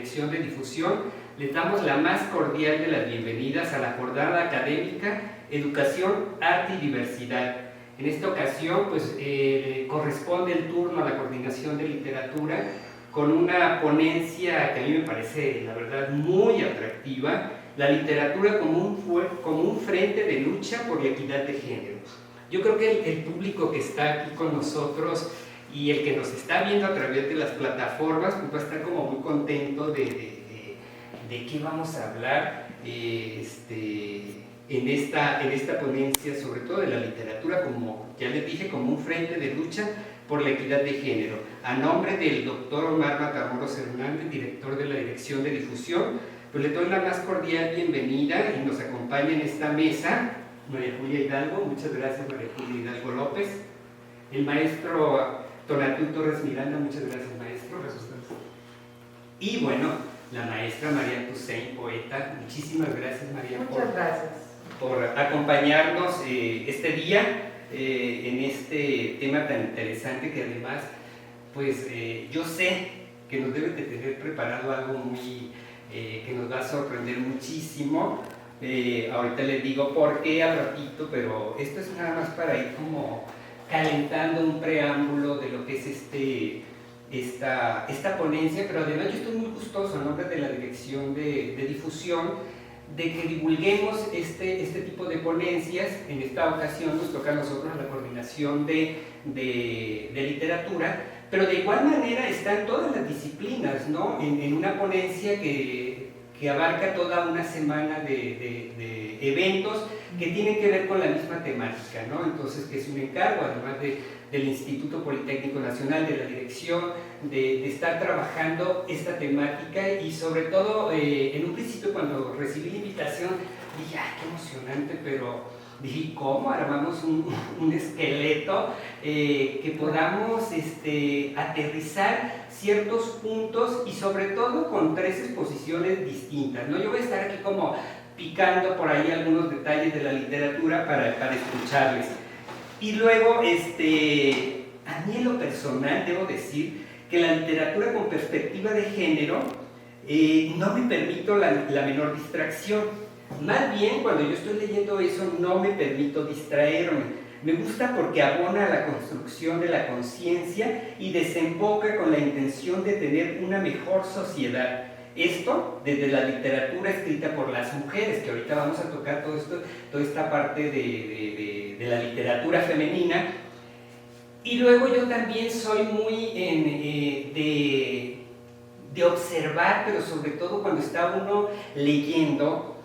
Dirección de Difusión, les damos la más cordial de las bienvenidas a la jornada académica Educación, Arte y Diversidad. En esta ocasión, pues, corresponde el turno a la Coordinación de Literatura con una ponencia que a mí me parece, la verdad, muy atractiva: la literatura como un frente de lucha por la equidad de género. Yo creo que el público que está aquí con nosotros y el que nos está viendo a través de las plataformas, pues va a estar como muy contento de qué vamos a hablar en esta ponencia, sobre todo de la literatura, como ya les dije, como un frente de lucha por la equidad de género. A nombre del doctor Omar Matamoros Hernández, director de la Dirección de Difusión, pues le doy la más cordial bienvenida y nos acompaña en esta mesa María Julia Hidalgo. Muchas gracias, María Julia Hidalgo López. El maestro Tonatiuh Torres Miranda. Muchas gracias, maestro. Y bueno, la maestra María Toussaint, poeta. Muchísimas gracias, María. Muchas gracias por acompañarnos este día en este tema tan interesante, que además, pues yo sé que nos debe de tener preparado algo muy que nos va a sorprender muchísimo. Ahorita les digo por qué al ratito, pero esto es nada más para ir como calentando un preámbulo de lo que es esta ponencia. Pero además yo estoy muy gustoso, en nombre de la Dirección de Difusión, de que divulguemos este tipo de ponencias. En esta ocasión nos toca a nosotros la coordinación de literatura, pero de igual manera están todas las disciplinas, ¿no? En una ponencia que abarca toda una semana de eventos que tienen que ver con la misma temática, ¿no? Entonces, que es un encargo, además del Instituto Politécnico Nacional, de la dirección, de estar trabajando esta temática. Y sobre todo, en un principio, cuando recibí la invitación, dije, ¡ay, qué emocionante! Pero dije, ¿cómo armamos un esqueleto que podamos aterrizar ciertos puntos, y sobre todo con 3 exposiciones distintas, ¿no? Yo voy a estar aquí como picando por ahí algunos detalles de la literatura para escucharles. Y luego, a mí en lo personal debo decir que la literatura con perspectiva de género no me permito la menor distracción. Más bien, cuando yo estoy leyendo eso, no me permito distraerme. Me gusta porque abona a la construcción de la conciencia y desemboca con la intención de tener una mejor sociedad. Esto desde la literatura escrita por las mujeres, que ahorita vamos a tocar toda esta parte de la literatura femenina. Y luego yo también soy muy de observar, pero sobre todo cuando está uno leyendo,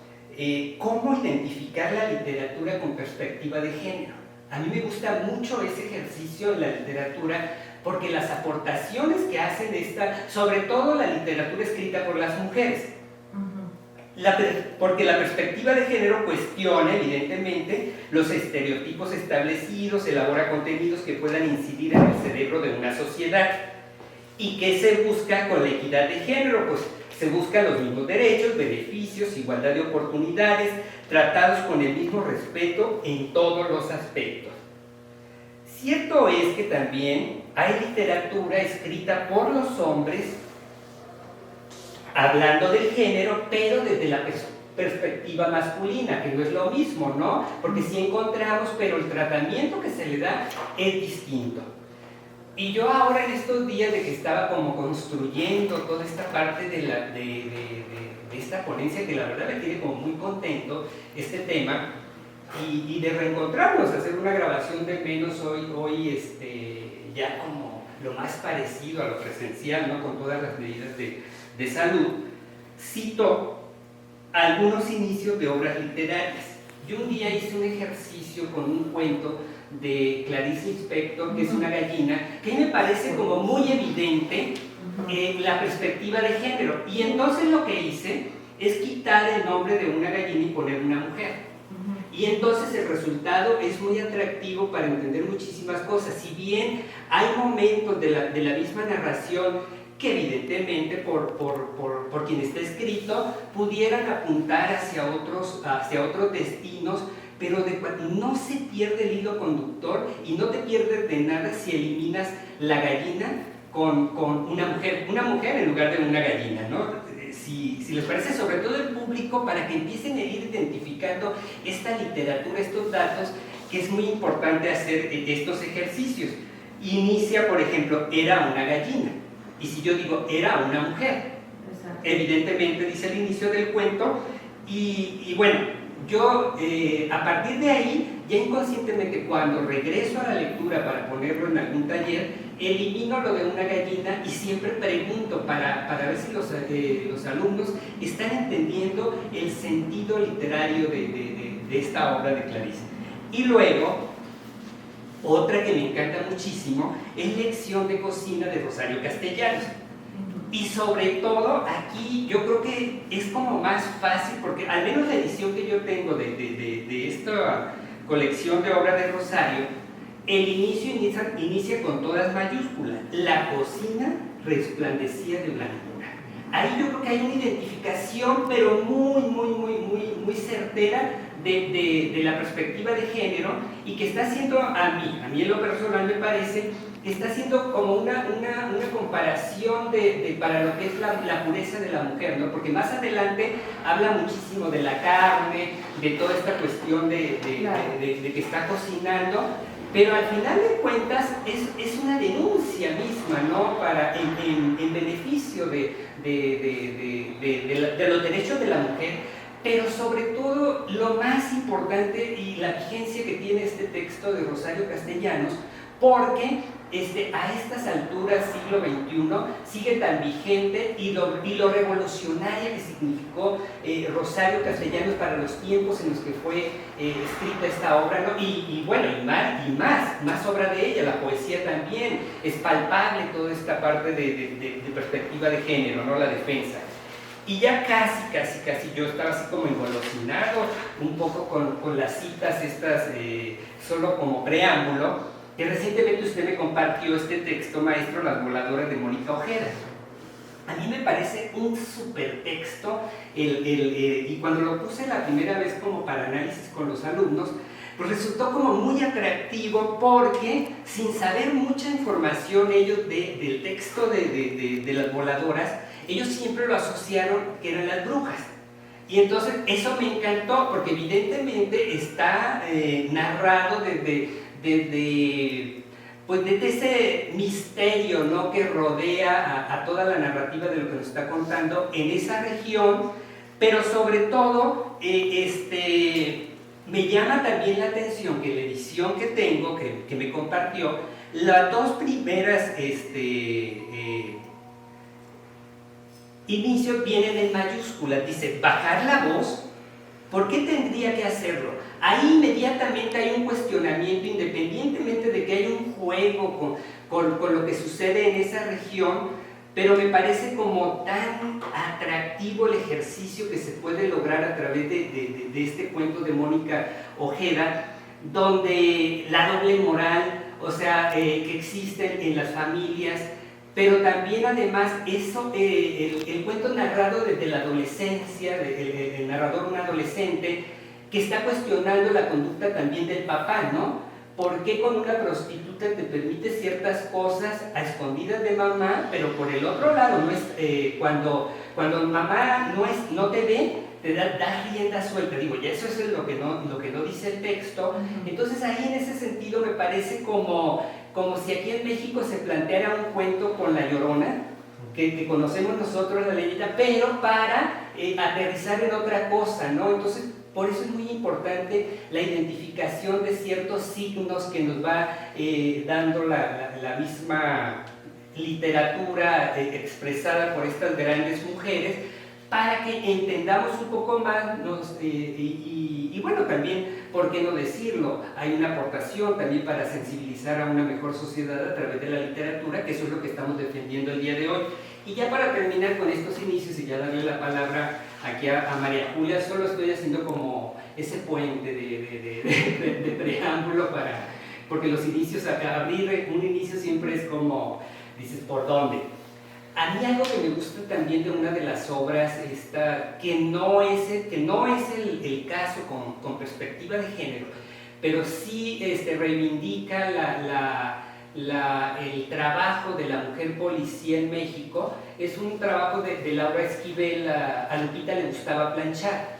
cómo identificar la literatura con perspectiva de género. A mí me gusta mucho ese ejercicio en la literatura, porque las aportaciones que hacen sobre todo la literatura escrita por las mujeres, porque la perspectiva de género cuestiona evidentemente los estereotipos establecidos, elabora contenidos que puedan incidir en el cerebro de una sociedad. ¿Y qué se busca con la equidad de género? Pues se buscan los mismos derechos, beneficios, igualdad de oportunidades, tratados con el mismo respeto en todos los aspectos. Cierto es que también hay literatura escrita por los hombres hablando del género, pero desde la perspectiva masculina, que no es lo mismo, ¿no? Porque sí encontramos, pero el tratamiento que se le da es distinto. Y yo ahora, en estos días de que estaba como construyendo toda esta parte de esta ponencia, que la verdad me tiene como muy contento este tema, y de reencontrarnos, hacer una grabación de menos hoy ya como lo más parecido a lo presencial, ¿no? Con todas las medidas de salud, cito algunos inicios de obras literarias. Yo un día hice un ejercicio con un cuento de Clarice Lispector, que es una gallina, que me parece como muy evidente la perspectiva de género. Y entonces lo que hice es quitar el nombre de una gallina y poner una mujer. Y entonces el resultado es muy atractivo para entender muchísimas cosas. Si bien hay momentos de la misma narración que evidentemente por quien está escrito pudieran apuntar hacia otros destinos, pero no se pierde el hilo conductor y no te pierdes de nada si eliminas la gallina con una mujer en lugar de una gallina, ¿no? si les parece, sobre todo el público, para que empiecen a ir identificando esta literatura, estos datos, que es muy importante hacer estos ejercicios. Inicia, por ejemplo, era una gallina, y si yo digo era una mujer, evidentemente dice el inicio del cuento, y bueno, yo a partir de ahí, ya inconscientemente, cuando regreso a la lectura para ponerlo en algún taller, elimino lo de una gallina y siempre pregunto para ver si los alumnos están entendiendo el sentido literario de esta obra de Clarice. Y luego, otra que me encanta muchísimo es Lección de cocina de Rosario Castellanos. Y sobre todo aquí yo creo que es como más fácil, porque al menos la edición que yo tengo de esta colección de obras de Rosario, el inicio inicia con todas mayúsculas. La cocina resplandecía de blancura. Ahí yo creo que hay una identificación, pero muy certera de la perspectiva de género, y que está haciendo a mí en lo personal me parece, que está haciendo como una comparación para lo que es la pureza de la mujer, ¿no? Porque más adelante habla muchísimo de la carne, de toda esta cuestión de que está cocinando, pero al final de cuentas es una denuncia misma, ¿no? En beneficio de los derechos de la mujer. Pero sobre todo, lo más importante y la vigencia que tiene este texto de Rosario Castellanos, porque a estas alturas, siglo XXI, sigue tan vigente, y lo revolucionaria que significó Rosario Castellanos para los tiempos en los que fue escrita esta obra, ¿no? Y bueno, y más obra de ella, la poesía también, es palpable toda esta parte de perspectiva de género, ¿no? La defensa. Y ya casi yo estaba así como engolosinado un poco con las citas estas, solo como preámbulo, que recientemente usted me compartió este texto, maestro, Las voladoras de Mónica Ojeda. A mí me parece un súper texto, y cuando lo puse la primera vez como para análisis con los alumnos, pues resultó como muy atractivo, porque sin saber mucha información ellos del texto de Las voladoras, ellos siempre lo asociaron que eran las brujas. Y entonces eso me encantó, porque evidentemente está narrado desde ese misterio, ¿no? Que rodea a toda la narrativa de lo que nos está contando en esa región, pero sobre todo me llama también la atención que la edición que tengo, que me compartió, las dos primeras inicios vienen en mayúsculas. Dice, bajar la voz, ¿por qué tendría que hacerlo? Ahí inmediatamente hay un cuestionamiento, independientemente de que hay un juego con lo que sucede en esa región, pero me parece como tan atractivo el ejercicio que se puede lograr a través de este cuento de Mónica Ojeda, donde la doble moral, o sea, que existe en las familias, pero también además eso, el cuento narrado desde la adolescencia, el narrador un adolescente que está cuestionando la conducta también del papá, ¿no? ¿Por qué con una prostituta te permite ciertas cosas a escondidas de mamá, pero por el otro lado, no es, cuando mamá no te ve, te da rienda suelta? Digo, ya eso es lo que no dice el texto. Entonces ahí en ese sentido me parece como si aquí en México se planteara un cuento con La Llorona, que conocemos nosotros la leyenda, pero para aterrizar en otra cosa, ¿no? Entonces, por eso es muy importante la identificación de ciertos signos que nos va dando la misma literatura expresada por estas grandes mujeres, para que entendamos un poco más, y bueno, también, ¿por qué no decirlo? Hay una aportación también para sensibilizar a una mejor sociedad a través de la literatura, que eso es lo que estamos defendiendo el día de hoy. Y ya para terminar con estos inicios y ya darle la palabra aquí a María Julia, solo estoy haciendo como ese puente de preámbulo, porque los inicios, abrir un inicio siempre es como, dices, ¿por dónde? A mí algo que me gusta también de una de las obras, que no es el caso con perspectiva de género, pero sí reivindica el trabajo de la mujer policía en México es un trabajo de Laura Esquivel. A Lupita le gustaba planchar.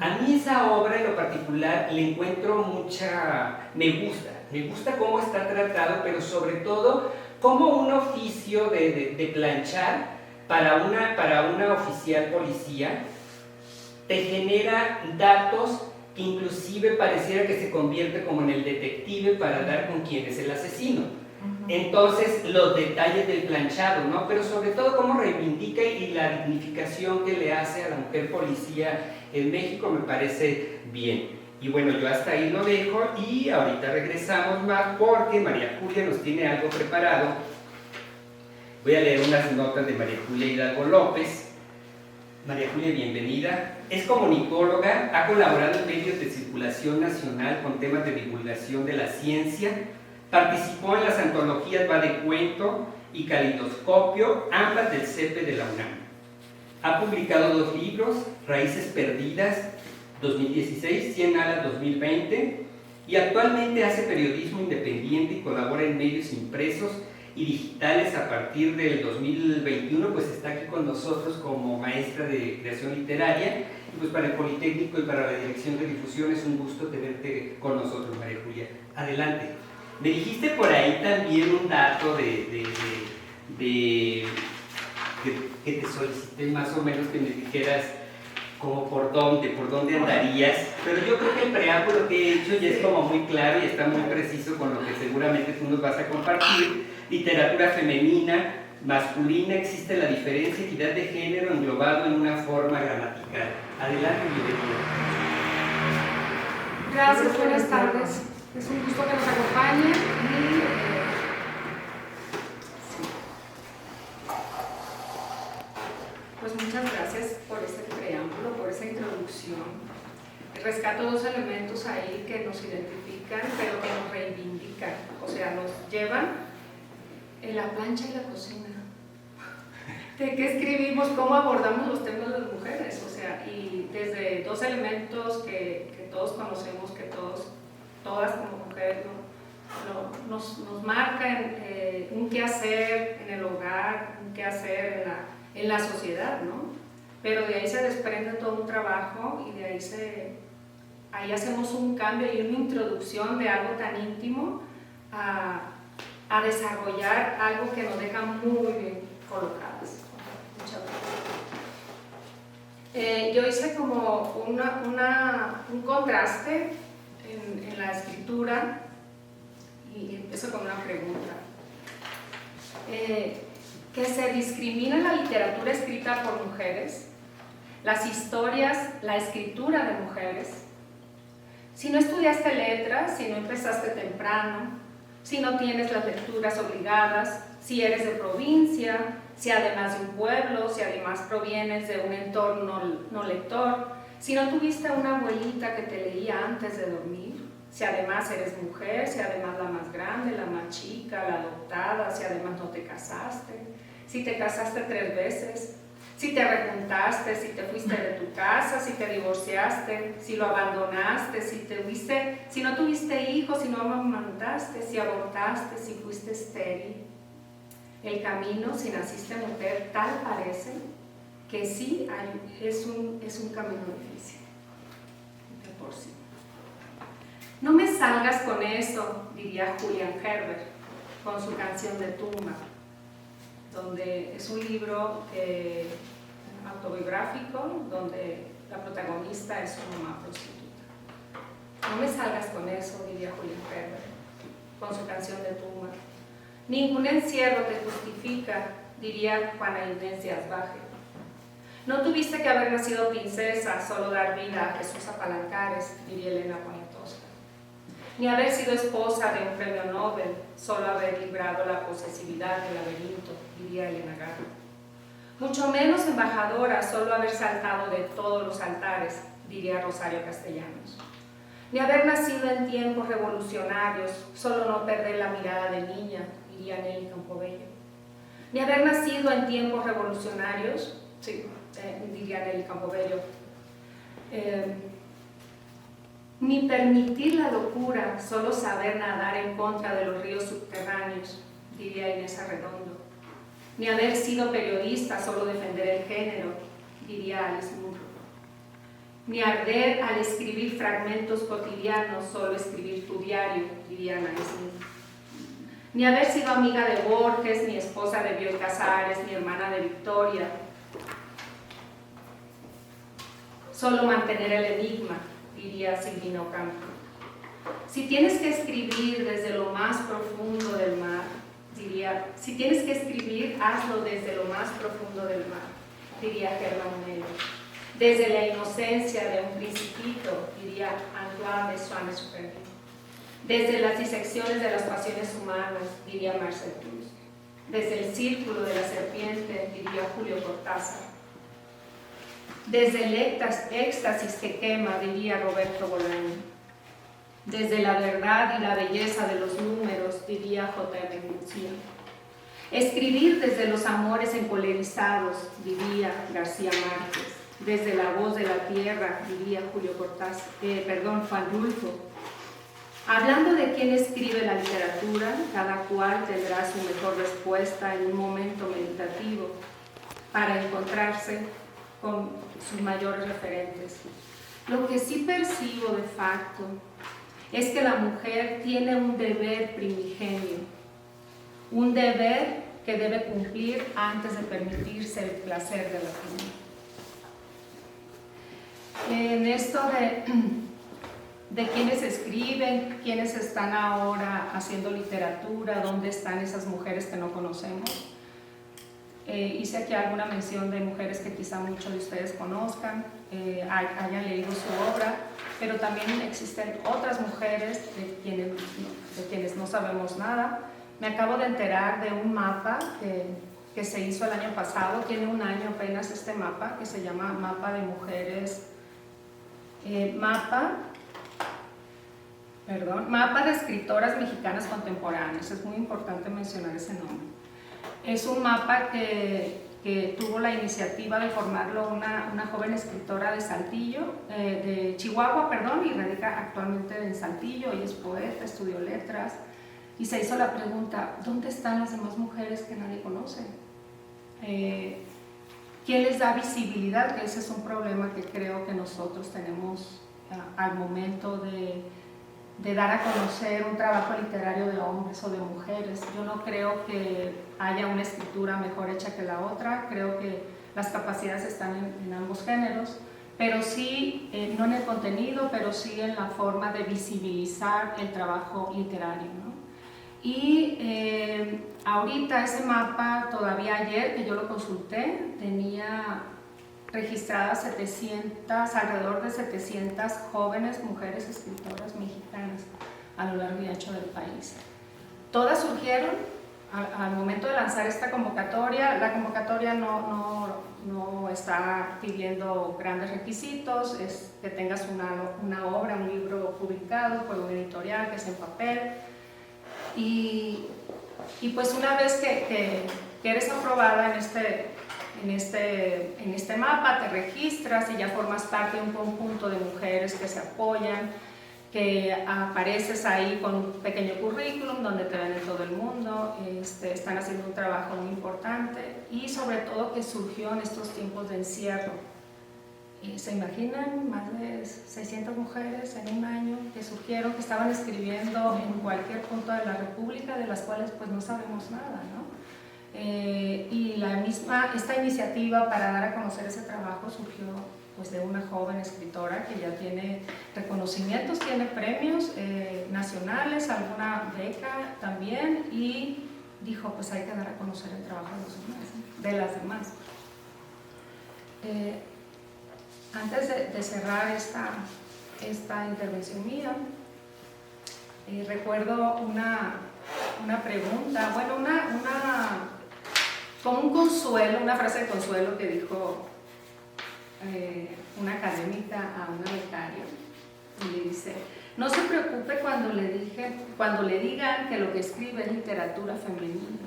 A mí esa obra en lo particular le encuentro me gusta cómo está tratado, pero sobre todo como un oficio de planchar para una oficial policía te genera datos que inclusive pareciera que se convierte como en el detective para dar con quién es el asesino. Entonces, los detalles del planchado, ¿no? Pero sobre todo cómo reivindica y la dignificación que le hace a la mujer policía en México me parece bien. Y bueno, yo hasta ahí lo dejo y ahorita regresamos más porque María Julia nos tiene algo preparado. Voy a leer unas notas de María Julia Hidalgo López. María Julia, bienvenida. Es comunicóloga, ha colaborado en medios de circulación nacional con temas de divulgación de la ciencia, participó en las antologías Va de Cuento y Calidoscopio, ambas del CEPE de la UNAM. Ha publicado 2 libros, Raíces Perdidas, 2016, 100 alas, 2020, y actualmente hace periodismo independiente y colabora en medios impresos y digitales a partir del 2021, pues está aquí con nosotros como maestra de creación literaria, y pues para el Politécnico y para la Dirección de Difusión es un gusto tenerte con nosotros, María Julia. Adelante. Me dijiste por ahí también un dato que te solicité más o menos que me dijeras como por dónde andarías, pero yo creo que el preámbulo que he hecho ya es como muy claro y está muy preciso con lo que seguramente tú nos vas a compartir. Literatura femenina, masculina, existe la diferencia, equidad de género englobado en una forma gramatical. Adelante, bienvenida. Gracias, buenas tardes. Es un gusto que nos acompañen pues muchas gracias por este preámbulo, por esa introducción. Rescato 2 elementos ahí que nos identifican, pero que nos reivindican, o sea, nos llevan en la plancha y la cocina. ¿De qué escribimos? ¿Cómo abordamos los temas de las mujeres? O sea, y desde 2 elementos que todos conocemos, que todas como mujeres nos marcan un qué hacer en el hogar, un qué hacer en la sociedad, ¿no? Pero de ahí se desprende todo un trabajo y de ahí hacemos un cambio y una introducción de algo tan íntimo a desarrollar algo que nos deja muy bien colocadas. Muchas gracias. Yo hice como un contraste en la escritura y empiezo con una pregunta. Que se discrimina la literatura escrita por mujeres, las historias, la escritura de mujeres. Si no estudiaste letras, si no empezaste temprano, si no tienes las lecturas obligadas, si eres de provincia, si además de un pueblo, si además provienes de un entorno no lector, si no tuviste una abuelita que te leía antes de dormir, si además eres mujer, si además la más grande, la más chica, la adoptada, si además no te casaste, si te casaste 3 veces, si te rejuntaste, si te fuiste de tu casa, si te divorciaste, si lo abandonaste, si no tuviste hijos, si no amamantaste, si abortaste, si fuiste estéril. El camino, si naciste mujer, tal parece que sí es un camino difícil, de por sí. No me salgas con eso, diría Julian Herbert con su canción de Tumba, donde es un libro autobiográfico donde la protagonista es una mamá prostituta. No me salgas con eso, diría Julian Herbert con su canción de Tumba. Ningún encierro te justifica, diría Juana Inés de Asbaje. No tuviste que haber nacido princesa, solo dar vida a Jesús Apalancares, diría Elena Poniatowska. Ni haber sido esposa de un premio Nobel, solo haber librado la posesividad del laberinto, diría Elena Garro. Mucho menos embajadora, solo haber saltado de todos los altares, diría Rosario Castellanos. Ni haber nacido en tiempos revolucionarios, solo no perder la mirada de niña, diría Nelly Campobello. Ni haber nacido en tiempos revolucionarios, sí, diría Nelly Campobello, ni permitir la locura, solo saber nadar en contra de los ríos subterráneos, diría Inés Arredondo, ni haber sido periodista, solo defender el género, diría Alice Munro, ni arder al escribir fragmentos cotidianos, solo escribir tu diario, diría Ana Smith, ni haber sido amiga de Borges, ni esposa de Bioy Casares, ni hermana de Victoria, solo mantener el enigma, diría Silvina Ocampo. Si tienes que escribir desde lo más profundo del mar, diría, si tienes que escribir, hazlo desde lo más profundo del mar, diría Germán Melo. Desde la inocencia de un principito, diría Antoine de Saint-Exupéry. Desde las disecciones de las pasiones humanas, diría Marcel Proust. Desde el círculo de la serpiente, diría Julio Cortázar. Desde el éxtasis que quema, diría Roberto Bolaño. Desde la verdad y la belleza de los números, diría J.M. Murcia. Escribir desde los amores encolerizados, diría García Márquez. Desde la voz de la tierra, diría Juan Rulfo. Hablando de quién escribe la literatura, cada cual tendrá su mejor respuesta en un momento meditativo para encontrarse con sus mayores referentes. Lo que sí percibo de facto es que la mujer tiene un deber primigenio, un deber que debe cumplir antes de permitirse el placer de la vida. En esto de quienes escriben, quienes están ahora haciendo literatura, dónde están esas mujeres que no conocemos. Hice aquí alguna mención de mujeres que quizá muchos de ustedes conozcan, hayan leído su obra, pero también existen otras mujeres de quienes no sabemos nada. Me acabo de enterar de un mapa que se hizo el año pasado, tiene un año apenas este mapa, que se llama Mapa de Mujeres, Mapa de Escritoras Mexicanas Contemporáneas. Es muy importante mencionar ese nombre. Es un mapa que tuvo la iniciativa de formarlo una joven escritora de Saltillo, de Chihuahua, y radica actualmente en Saltillo. Ella es poeta, estudió letras, y se hizo la pregunta, ¿dónde están las demás mujeres que nadie conoce? ¿Quién les da visibilidad? Que ese es un problema que creo que nosotros tenemos al momento de dar a conocer un trabajo literario de hombres o de mujeres. Yo no creo que haya una escritura mejor hecha que la otra, creo que las capacidades están en ambos géneros, pero sí, no en el contenido, pero sí en la forma de visibilizar el trabajo literario, ¿no? Y ahorita ese mapa, todavía ayer que yo lo consulté, tenía registradas alrededor de 700 jóvenes mujeres escritoras mexicanas a lo largo y ancho del país. Todas surgieron al momento de lanzar esta convocatoria. La convocatoria no está pidiendo grandes requisitos, es que tengas una obra, un libro publicado por un editorial, que es en papel, y pues una vez que eres aprobada en este mapa, te registras y ya formas parte de un conjunto de mujeres que se apoyan, que apareces ahí con un pequeño currículum donde te ven en todo el mundo. Están haciendo un trabajo muy importante y sobre todo que surgió en estos tiempos de encierro. ¿Se imaginan? Más de 600 mujeres en un año que surgieron, que estaban escribiendo en cualquier punto de la República, de las cuales pues no sabemos nada, ¿no? Y esta iniciativa para dar a conocer ese trabajo surgió pues de una joven escritora que ya tiene reconocimientos, tiene premios nacionales, alguna beca también, y dijo pues hay que dar a conocer el trabajo de las demás. Antes de cerrar esta intervención mía, recuerdo una pregunta, como un consuelo, una frase de consuelo que dijo una académica a una becaria, y le dice: no se preocupe cuando le digan que lo que escribe es literatura femenina.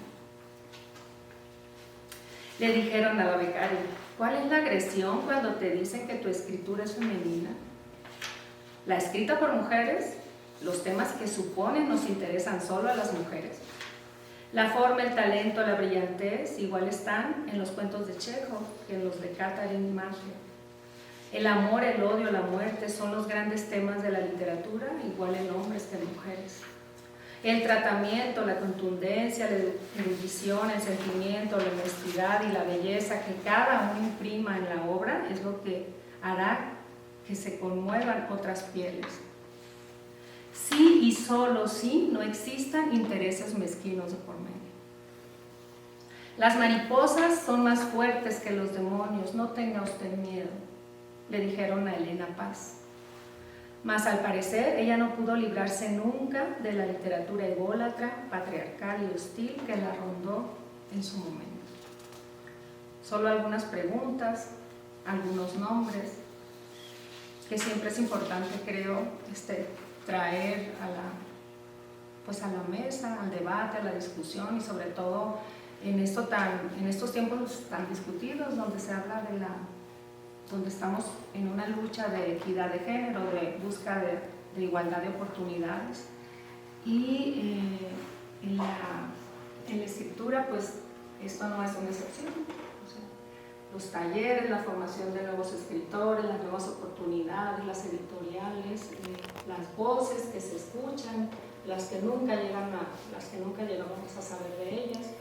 Le dijeron a la becaria: ¿cuál es la agresión cuando te dicen que tu escritura es femenina? la escrita por mujeres, los temas que suponen nos interesan solo a las mujeres. La forma, el talento, la brillantez igual están en los cuentos de Chekhov que en los de Catherine Marshall. El amor, el odio, la muerte son los grandes temas de la literatura, igual en hombres que en mujeres. El tratamiento, la contundencia, la erudición, el sentimiento, la honestidad y la belleza que cada uno imprima en la obra es lo que hará que se conmuevan otras pieles. Sí y solo sí no existan intereses mezquinos de por medio. Las mariposas son más fuertes que los demonios, no tenga usted miedo, le dijeron a Elena Paz. Mas al parecer ella no pudo librarse nunca de la literatura ególatra, patriarcal y hostil que la rondó en su momento. Solo algunas preguntas, algunos nombres, que siempre es importante, creo, traer a la mesa, al debate, a la discusión y sobre todo en estos tiempos tan discutidos donde se habla donde estamos en una lucha de equidad de género, de búsqueda de igualdad de oportunidades. Y en la escritura, pues esto no es una excepción. O sea, los talleres, la formación de nuevos escritores, las nuevas oportunidades, las editoriales, las voces que se escuchan, las que nunca llegamos a saber de ellas.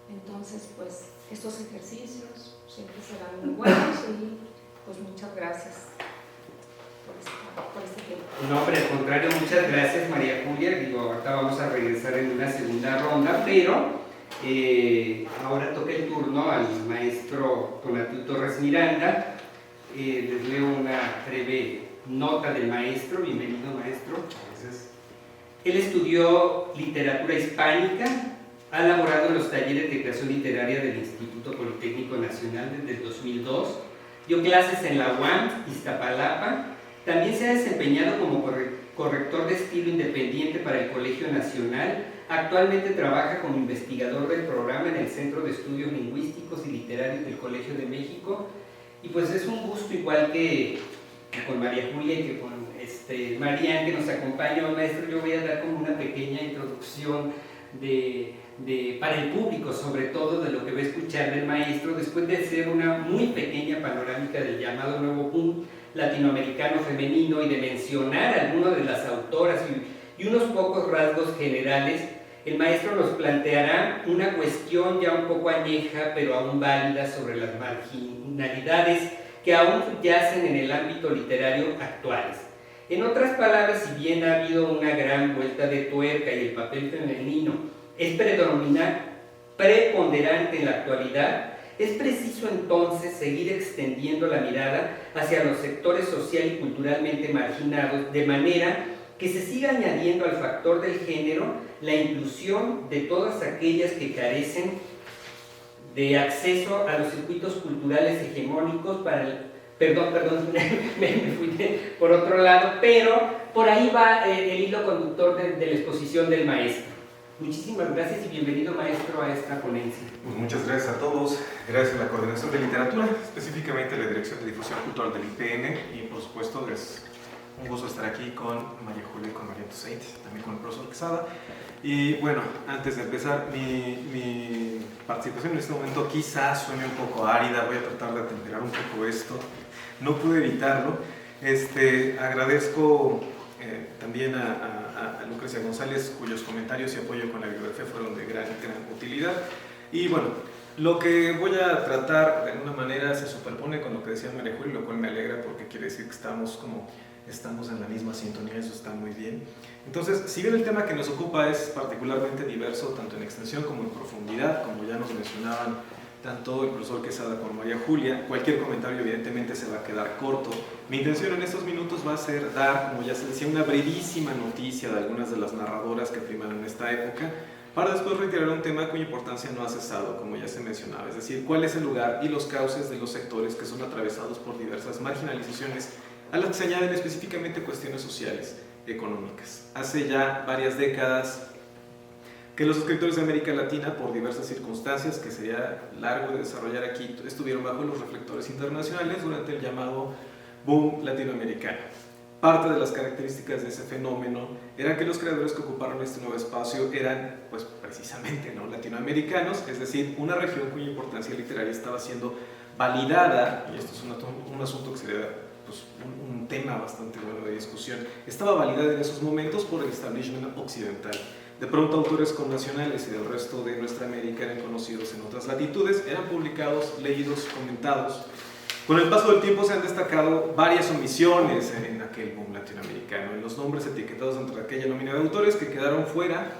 Entonces, pues estos ejercicios siempre serán muy buenos y pues muchas gracias por este tiempo. No, hombre, al contrario, muchas gracias, María Julia. Ahorita vamos a regresar en una segunda ronda, pero ahora toca el turno al maestro Tonatiuh Torres Miranda. Les leo una breve nota del maestro. Bienvenido, maestro. Gracias. Él estudió literatura hispánica, ha elaborado los talleres de creación literaria del Instituto Politécnico Nacional desde el 2002, dio clases en la UAM, Iztapalapa, también se ha desempeñado como corrector de estilo independiente para el Colegio Nacional, actualmente trabaja como investigador del programa en el Centro de Estudios Lingüísticos y Literarios del Colegio de México, y pues es un gusto, igual que con María Julia y que con Marian, que nos acompaña. Maestro, yo voy a dar como una pequeña introducción para el público, sobre todo de lo que va a escuchar del maestro, después de hacer una muy pequeña panorámica del llamado nuevo boom latinoamericano femenino y de mencionar algunas de las autoras y unos pocos rasgos generales. El maestro nos planteará una cuestión ya un poco añeja, pero aún válida, sobre las marginalidades que aún yacen en el ámbito literario actuales. En otras palabras, si bien ha habido una gran vuelta de tuerca y el papel femenino es preponderante en la actualidad, es preciso entonces seguir extendiendo la mirada hacia los sectores social y culturalmente marginados, de manera que se siga añadiendo al factor del género la inclusión de todas aquellas que carecen de acceso a los circuitos culturales hegemónicos para el... Perdón, me fui por otro lado, pero por ahí va el hilo conductor de la exposición del maestro. Muchísimas gracias y bienvenido, maestro, a esta ponencia. Pues muchas gracias a todos. Gracias a la Coordinación de Literatura, específicamente a la Dirección de Difusión Cultural del IPN, y por supuesto es un gusto estar aquí con María Julia y con María Toussaint, también con el profesor Quesada. Y bueno, antes de empezar, mi participación en este momento quizás suene un poco árida, voy a tratar de atemperar un poco esto, no pude evitarlo. Agradezco también a Lucrecia González, cuyos comentarios y apoyo con la bibliografía fueron de gran utilidad. Y bueno, lo que voy a tratar de alguna manera se superpone con lo que decía María Julia, lo cual me alegra porque quiere decir que estamos en la misma sintonía, eso está muy bien. Entonces, si bien el tema que nos ocupa es particularmente diverso, tanto en extensión como en profundidad, como ya nos mencionaban tanto el profesor Quesada como María Julia, cualquier comentario evidentemente se va a quedar corto. Mi intención en estos minutos va a ser dar, como ya se decía, una brevísima noticia de algunas de las narradoras que priman en esta época, para después reiterar un tema cuya importancia no ha cesado, como ya se mencionaba, es decir, cuál es el lugar y los cauces de los sectores que son atravesados por diversas marginalizaciones, a las que se añaden específicamente cuestiones sociales, económicas. Hace ya varias décadas que los escritores de América Latina, por diversas circunstancias que sería largo de desarrollar aquí, estuvieron bajo los reflectores internacionales durante el llamado boom latinoamericano. parte de las características de ese fenómeno era que los creadores que ocuparon este nuevo espacio eran, pues precisamente, ¿no?, latinoamericanos, es decir, una región cuya importancia literaria estaba siendo validada, y esto es un asunto que sería pues, un tema bastante bueno de discusión, estaba validada en esos momentos por el establishment occidental. De pronto autores connacionales y del resto de nuestra América eran conocidos en otras latitudes, eran publicados, leídos, comentados. Con el paso del tiempo se han destacado varias omisiones en aquel boom latinoamericano, en los nombres etiquetados dentro de aquella nómina de autores que quedaron fuera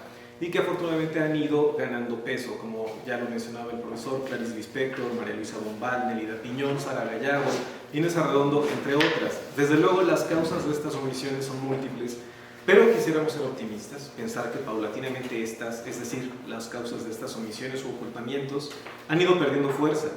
y que afortunadamente han ido ganando peso, como ya lo mencionaba el profesor Clarice Lispector, María Luisa Bombal, Nelida Piñón, Sara Gallardo, Inés Arredondo, entre otras. Desde luego las causas de estas omisiones son múltiples, pero quisiéramos ser optimistas, pensar que paulatinamente estas, es decir, las causas de estas omisiones o ocultamientos, han ido perdiendo fuerza.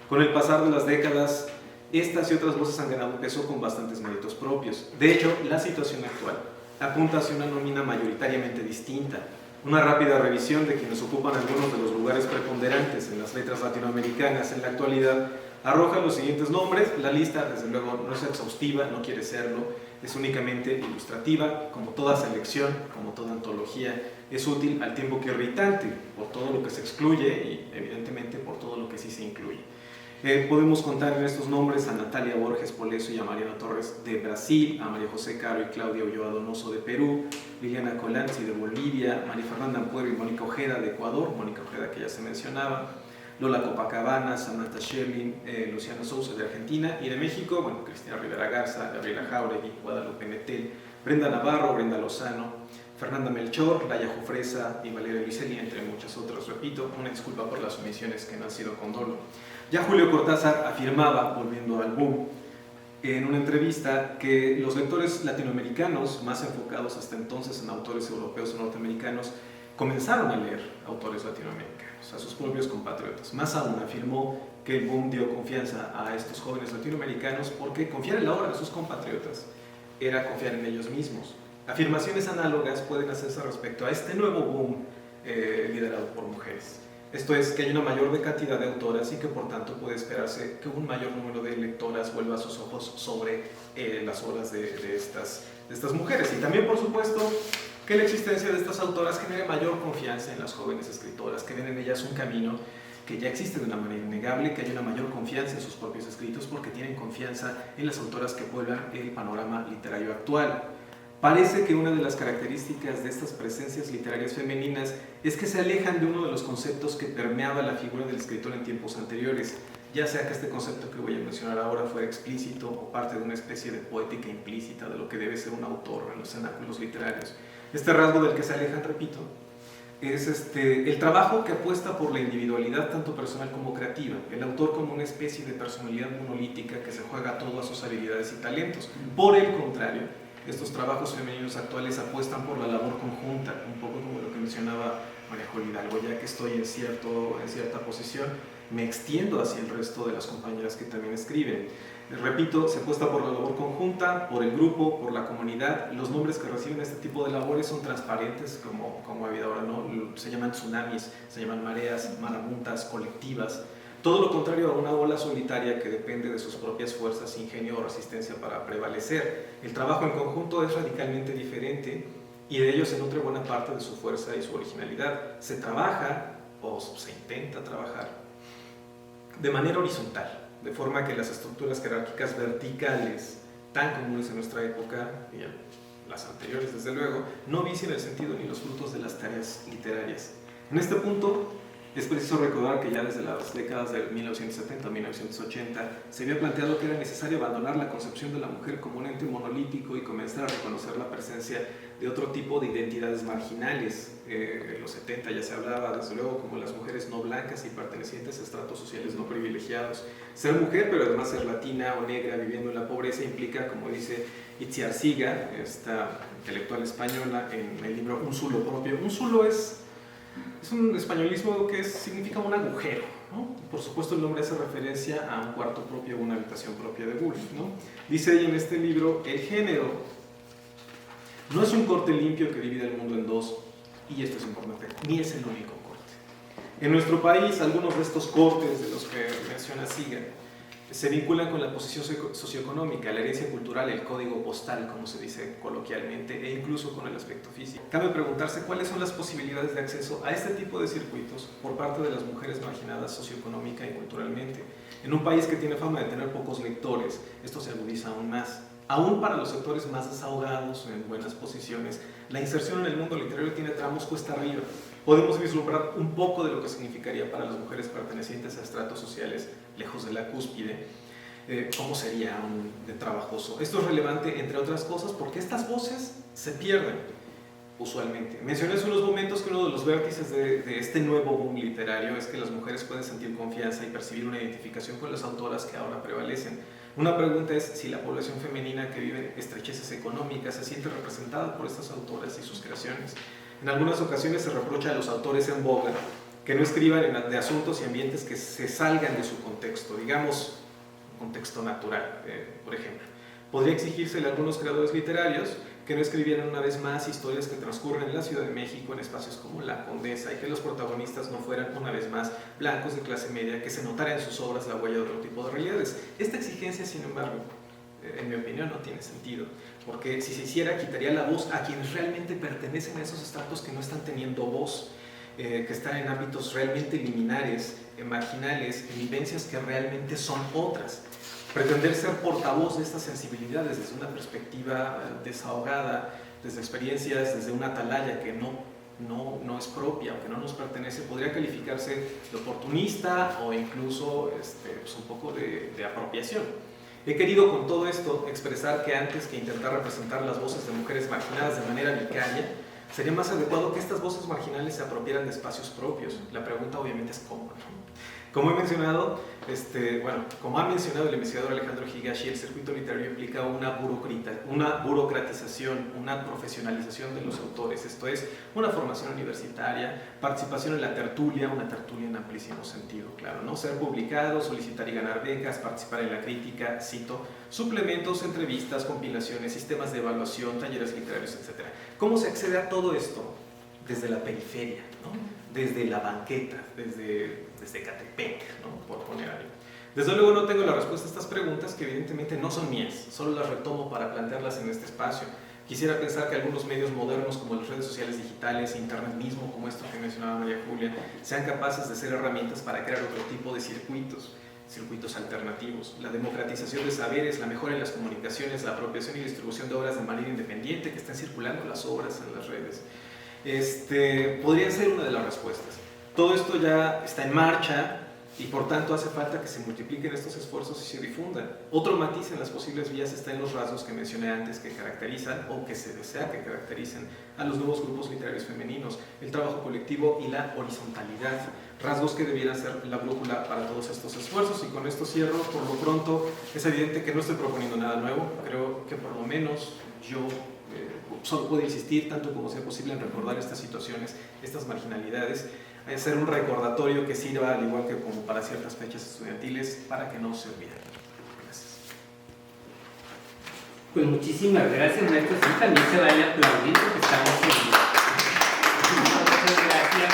Con el pasar de las décadas, estas y otras voces han ganado peso con bastantes méritos propios. De hecho, la situación actual apunta hacia una nómina mayoritariamente distinta. Una rápida revisión de quienes ocupan algunos de los lugares preponderantes en las letras latinoamericanas en la actualidad arroja los siguientes nombres. La lista, desde luego, no es exhaustiva, no quiere serlo, es únicamente ilustrativa. Como toda selección, como toda antología, es útil al tiempo que irritante por todo lo que se excluye y, evidentemente, por todo lo que sí se incluye. Podemos contar en estos nombres a Natalia Borges Polesso y a Mariana Torres de Brasil, a María José Caro y Claudia Ulloa Donoso de Perú, Liliana Colanzi de Bolivia, María Fernanda Ampuero y Mónica Ojeda de Ecuador, Mónica Ojeda que ya se mencionaba, Lola Copacabana, Samantha Sherlin, Luciana Sousa de Argentina, y de México, bueno, Cristina Rivera Garza, Gabriela Jauregui, Guadalupe Nettel, Brenda Navarro, Brenda Lozano, Fernanda Melchor, Laia Jufresa y Valeria Luiselli, entre muchas otras. Repito, una disculpa por las omisiones que no han sido con dolo. Ya Julio Cortázar afirmaba, volviendo al boom, en una entrevista que los lectores latinoamericanos, más enfocados hasta entonces en autores europeos o norteamericanos, comenzaron a leer autores latinoamericanos, a sus propios compatriotas. Más aún, afirmó que el boom dio confianza a estos jóvenes latinoamericanos porque confiar en la obra de sus compatriotas era confiar en ellos mismos. Afirmaciones análogas pueden hacerse respecto a este nuevo boom liderado por mujeres. Esto es, que hay una mayor cantidad de autoras y que por tanto puede esperarse que un mayor número de lectoras vuelva sus ojos sobre las obras de estas mujeres. Y también, por supuesto, que la existencia de estas autoras genere mayor confianza en las jóvenes escritoras, que ven en ellas un camino que ya existe de una manera innegable, que hay una mayor confianza en sus propios escritos porque tienen confianza en las autoras que pueblan el panorama literario actual. Parece que una de las características de estas presencias literarias femeninas es que se alejan de uno de los conceptos que permeaba la figura del escritor en tiempos anteriores, ya sea que este concepto que voy a mencionar ahora fuera explícito o parte de una especie de poética implícita de lo que debe ser un autor en los cenáculos literarios. Este rasgo del que se alejan, repito, es el trabajo que apuesta por la individualidad tanto personal como creativa, el autor como una especie de personalidad monolítica que se juega todo a sus habilidades y talentos. Por el contrario, estos trabajos femeninos actuales apuestan por la labor conjunta, un poco como lo que mencionaba María Julia Hidalgo. Ya que estoy en cierta posición, me extiendo hacia el resto de las compañeras que también escriben. Repito, se apuesta por la labor conjunta, por el grupo, por la comunidad. Los nombres que reciben este tipo de labores son transparentes, como ha habido ahora, ¿no? Se llaman tsunamis, se llaman mareas, marabuntas, colectivas. Todo lo contrario a una ola solitaria que depende de sus propias fuerzas, ingenio o resistencia para prevalecer. El trabajo en conjunto es radicalmente diferente y de ello se nutre buena parte de su fuerza y su originalidad. Se trabaja, o se intenta trabajar, de manera horizontal, de forma que las estructuras jerárquicas verticales, tan comunes en nuestra época, y en las anteriores desde luego, no vicien el sentido ni los frutos de las tareas literarias. En este punto, es preciso recordar que ya desde las décadas de 1970 a 1980 se había planteado que era necesario abandonar la concepción de la mujer como un ente monolítico y comenzar a reconocer la presencia de otro tipo de identidades marginales. En los 70 ya se hablaba, desde luego, como las mujeres no blancas y pertenecientes a estratos sociales no privilegiados. Ser mujer, pero además ser latina o negra viviendo en la pobreza implica, como dice Itziar Siga, esta intelectual española, en el libro Un Zulo Propio. Un zulo es un españolismo que significa un agujero, ¿no? Por supuesto el nombre hace referencia a un cuarto propio o una habitación propia de Woolf, ¿no? Dice ella en este libro: el género no es un corte limpio que divide el mundo en dos, y esto es importante, ni es el único corte. En nuestro país, algunos de estos cortes de los que menciona Siga se vinculan con la posición socioeconómica, la herencia cultural, el código postal, como se dice coloquialmente, e incluso con el aspecto físico. Cabe preguntarse cuáles son las posibilidades de acceso a este tipo de circuitos por parte de las mujeres marginadas socioeconómica y culturalmente. En un país que tiene fama de tener pocos lectores, esto se agudiza aún más. Aún para los sectores más desahogados, en buenas posiciones, la inserción en el mundo literario tiene tramos cuesta arriba. Podemos vislumbrar un poco de lo que significaría para las mujeres pertenecientes a estratos sociales lejos de la cúspide, cómo sería aún de trabajoso. Esto es relevante, entre otras cosas, porque estas voces se pierden usualmente. Mencioné hace unos momentos que uno de los vértices de este nuevo boom literario es que las mujeres pueden sentir confianza y percibir una identificación con las autoras que ahora prevalecen. Una pregunta es si la población femenina que vive estrecheces económicas se siente representada por estas autoras y sus creaciones. En algunas ocasiones se reprocha a los autores en boga que no escriban de asuntos y ambientes que se salgan de su contexto, digamos, contexto natural, por ejemplo. Podría exigírsele a algunos creadores literarios que no escribieran una vez más historias que transcurren en la Ciudad de México, en espacios como La Condesa, y que los protagonistas no fueran una vez más blancos de clase media, que se notara en sus obras la huella de otro tipo de realidades. Esta exigencia, sin embargo, en mi opinión, no tiene sentido, porque si se hiciera, quitaría la voz a quienes realmente pertenecen a esos estratos que no están teniendo voz, que están en ámbitos realmente liminares, marginales, en vivencias que realmente son otras. Pretender ser portavoz de estas sensibilidades desde una perspectiva desahogada, desde experiencias, desde una atalaya que no es propia o que no nos pertenece, podría calificarse de oportunista o incluso pues un poco de apropiación. He querido con todo esto expresar que antes que intentar representar las voces de mujeres marginadas de manera vicaria, sería más adecuado que estas voces marginales se apropiaran de espacios propios. La pregunta obviamente es cómo, ¿no? Como he mencionado, como ha mencionado el investigador Alejandro Higashi, el circuito literario implica una burocratización, una profesionalización de los autores, esto es, una formación universitaria, participación en la tertulia, una tertulia en amplísimo sentido, claro, ¿no? Ser publicado, solicitar y ganar becas, participar en la crítica, cito, suplementos, entrevistas, compilaciones, sistemas de evaluación, talleres literarios, etc. ¿Cómo se accede a todo esto? Desde la periferia, ¿no? Desde la banqueta, desde Catepec, ¿no? Por poner algo. Desde luego no tengo la respuesta a estas preguntas, que evidentemente no son mías, solo las retomo para plantearlas en este espacio. Quisiera pensar que algunos medios modernos como las redes sociales digitales, internet mismo, como esto que mencionaba María Julia, sean capaces de ser herramientas para crear otro tipo de circuitos alternativos. La democratización de saberes, la mejora en las comunicaciones, la apropiación y distribución de obras de manera independiente, que estén circulando las obras en las redes. Podría ser una de las respuestas. Todo esto ya está en marcha y por tanto hace falta que se multipliquen estos esfuerzos y se difundan. Otro matiz en las posibles vías está en los rasgos que mencioné antes que caracterizan o que se desea que caractericen a los nuevos grupos literarios femeninos, el trabajo colectivo y la horizontalidad, rasgos que debieran ser la brújula para todos estos esfuerzos. Y con esto cierro. Por lo pronto es evidente que no estoy proponiendo nada nuevo, creo que por lo menos yo solo puedo insistir tanto como sea posible en recordar estas situaciones, estas marginalidades, hacer un recordatorio que sirva, al igual que como para ciertas fechas estudiantiles, para que no se olviden. Gracias. Pues muchísimas gracias, maestro. Sí, también se vale aplaudir porque estamos en... Muchas gracias.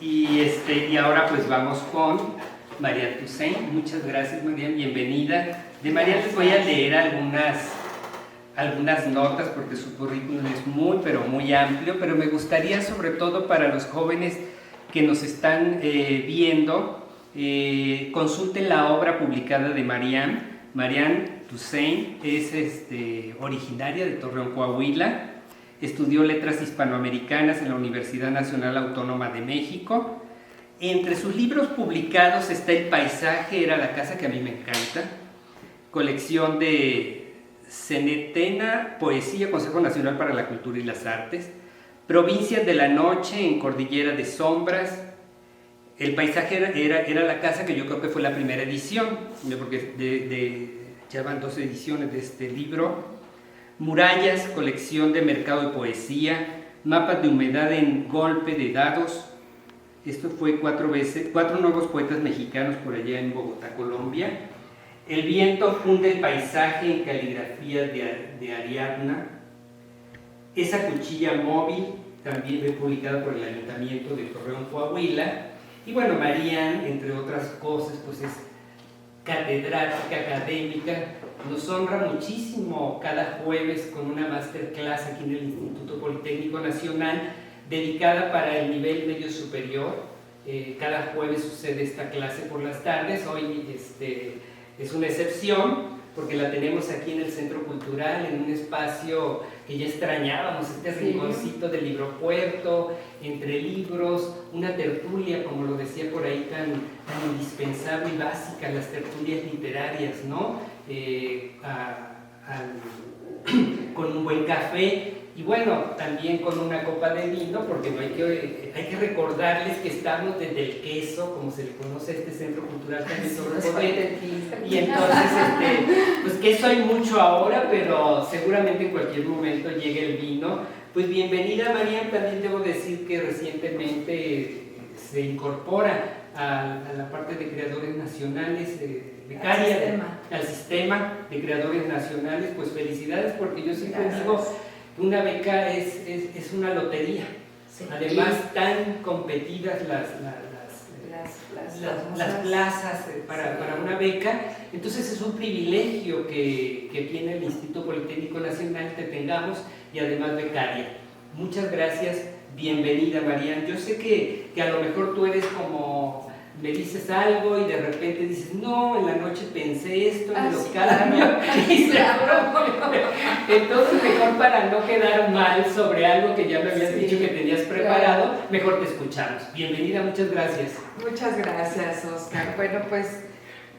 Y ahora pues vamos con Marian Toussaint. Muchas gracias, Marian, bienvenida. De Marian les voy a leer algunas notas porque su currículum es muy, pero muy amplio, pero me gustaría sobre todo para los jóvenes que nos están viendo, consulten la obra publicada de Marian. Marian Toussaint es originaria de Torreón, Coahuila, estudió letras hispanoamericanas en la Universidad Nacional Autónoma de México. Entre sus libros publicados está El paisaje era la casa, que a mí me encanta, colección de Cenetena, Poesía, Consejo Nacional para la Cultura y las Artes, Provincias de la Noche en Cordillera de Sombras, El paisaje era la casa, que yo creo que fue la primera edición, porque ya van 2 ediciones de este libro, Murallas, colección de Mercado de Poesía, Mapas de humedad en Golpe de Dados, esto fue 4 nuevos poetas mexicanos por allá en Bogotá, Colombia, El viento funde el paisaje en caligrafía de Ariadna. Esa cuchilla móvil, también fue publicada por el Ayuntamiento de Torreón, Coahuila. Y bueno, Marian, entre otras cosas, pues es catedrática, académica. Nos honra muchísimo cada jueves con una masterclass aquí en el Instituto Politécnico Nacional dedicada para el nivel medio superior. Cada jueves sucede esta clase por las tardes. Hoy es una excepción porque la tenemos aquí en el Centro Cultural, en un espacio que ya extrañábamos, este rinconcito del libropuerto, entre libros, una tertulia, como lo decía por ahí, tan indispensable y básica, las tertulias literarias, ¿no? Con un buen café y bueno, también con una copa de vino, porque no hay que recordarles que estamos desde el queso, como se le conoce a este centro cultural también sobre y entonces, pues queso hay mucho ahora, pero seguramente en cualquier momento llegue el vino. Pues bienvenida María, también debo decir que recientemente se incorpora a la parte de creadores nacionales, becaria al sistema de creadores nacionales. Pues felicidades, porque yo siempre digo que una beca es una lotería. Sí. Además, tan competidas las plazas para una beca, entonces es un privilegio que tiene el Instituto Politécnico Nacional que tengamos, y además becaria. Muchas gracias, bienvenida María. Yo sé que a lo mejor tú eres como, me dices algo y de repente dices, no, en la noche pensé esto, en lo calma. Entonces mejor, para no quedar mal sobre algo que ya me habías dicho que tenías preparado, mejor te escuchamos. Bienvenida, muchas gracias. Muchas gracias, Oscar. Bueno, pues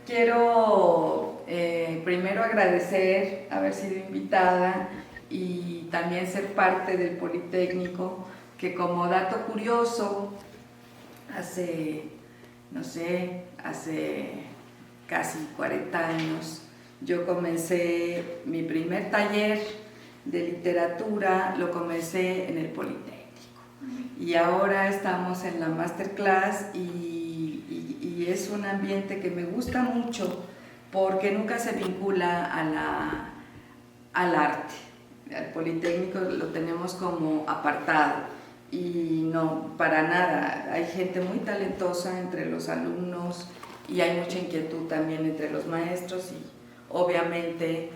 quiero primero agradecer haber sido invitada y también ser parte del Politécnico, que como dato curioso, hace casi 40 años, yo comencé mi primer taller de literatura, lo comencé en el Politécnico. Y ahora estamos en la masterclass y es un ambiente que me gusta mucho porque nunca se vincula al arte. Al Politécnico lo tenemos como apartado. Y no, para nada, hay gente muy talentosa entre los alumnos y hay mucha inquietud también entre los maestros, y obviamente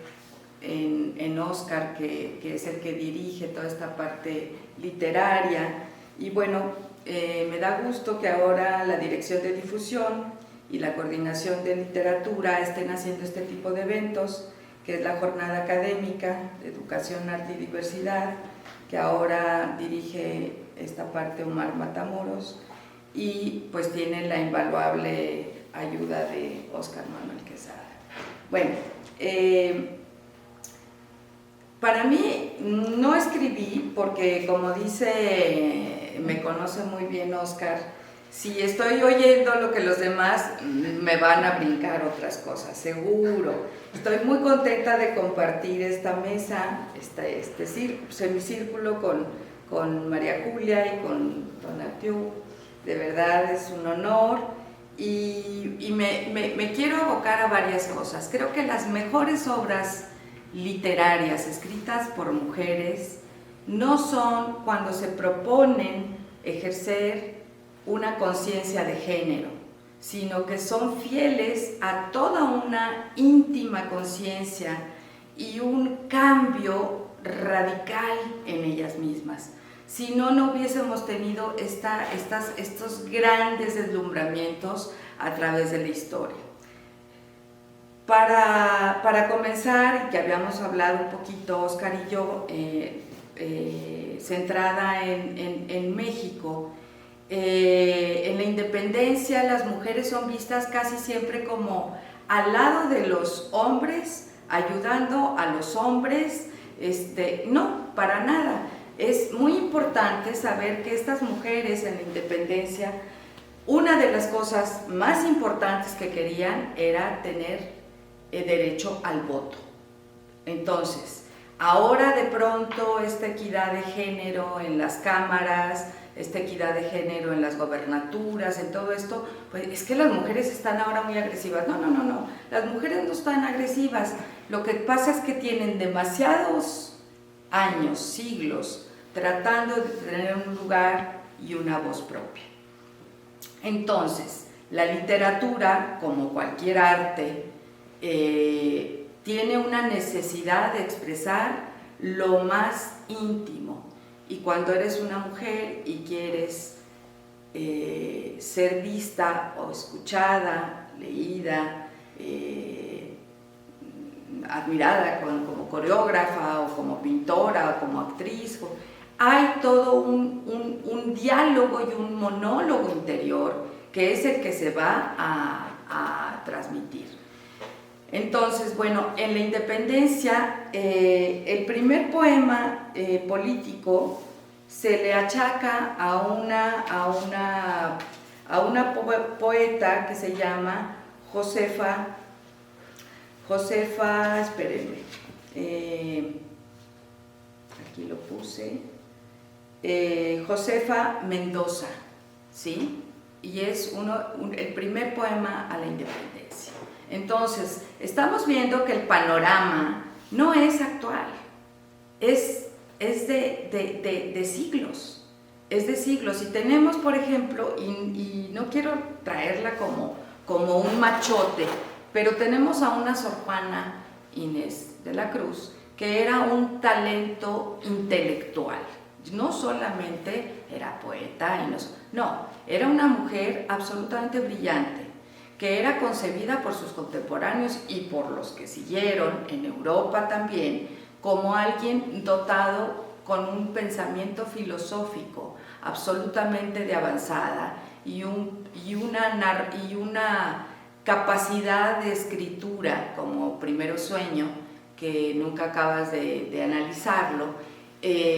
en Oscar, que es el que dirige toda esta parte literaria. Y bueno, me da gusto que ahora la Dirección de Difusión y la Coordinación de Literatura estén haciendo este tipo de eventos, que es la Jornada Académica de Educación, Arte y Diversidad, que ahora dirige esta parte Omar Matamoros, y pues tiene la invaluable ayuda de Oscar Manuel Quesada. Bueno, para mí no escribí porque, como dice, me conoce muy bien Oscar, si estoy oyendo lo que los demás, me van a brincar otras cosas, seguro. Estoy muy contenta de compartir esta mesa, este semicírculo con María Julia y con Tonatiuh. De verdad es un honor, y me quiero abocar a varias cosas. Creo que las mejores obras literarias escritas por mujeres no son cuando se proponen ejercer una conciencia de género, sino que son fieles a toda una íntima conciencia y un cambio radical en ellas mismas. Si no, no hubiésemos tenido estos grandes deslumbramientos a través de la historia. Para comenzar, que habíamos hablado un poquito, Oscar y yo, centrada en México, en la independencia las mujeres son vistas casi siempre como al lado de los hombres, ayudando a los hombres. No, para nada. Es muy importante saber que estas mujeres en la independencia, una de las cosas más importantes que querían era tener derecho al voto. Entonces, ahora de pronto esta equidad de género en las cámaras, esta equidad de género en las gobernaturas, en todo esto, pues es que las mujeres están ahora muy agresivas. No, las mujeres no están agresivas. Lo que pasa es que tienen demasiados años, siglos, tratando de tener un lugar y una voz propia. Entonces, La literatura, como cualquier arte, tiene una necesidad de expresar lo más íntimo. Y cuando eres una mujer y quieres ser vista o escuchada, leída, admirada como coreógrafa o como pintora o como actriz, hay todo un diálogo y un monólogo interior que es el que se va a transmitir. Entonces, bueno, en la independencia, el primer poema político se le achaca a una poeta que se llama Josefa, espérenme, aquí lo puse, Josefa Mendoza, ¿sí? Y es el primer poema a la independencia. Entonces, estamos viendo que el panorama no es actual, es de siglos, es de siglos. Y tenemos, por ejemplo, y no quiero traerla como un machote, pero tenemos a una Sor Juana Inés de la Cruz, que era un talento intelectual. No solamente era poeta, no, era una mujer absolutamente brillante, que era concebida por sus contemporáneos y por los que siguieron en Europa también, como alguien dotado con un pensamiento filosófico absolutamente de avanzada y una capacidad de escritura como primero sueño, que nunca acabas de analizarlo,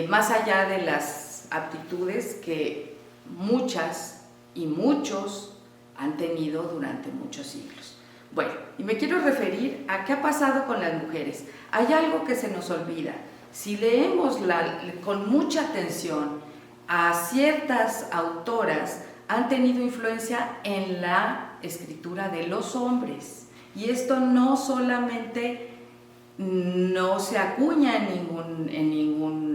más allá de las aptitudes que muchas y muchos han tenido durante muchos siglos. Bueno, y me quiero referir a qué ha pasado con las mujeres. Hay algo que se nos olvida. Si leemos con mucha atención a ciertas autoras, han tenido influencia en la escritura de los hombres. Y esto no solamente no se acuña en ningún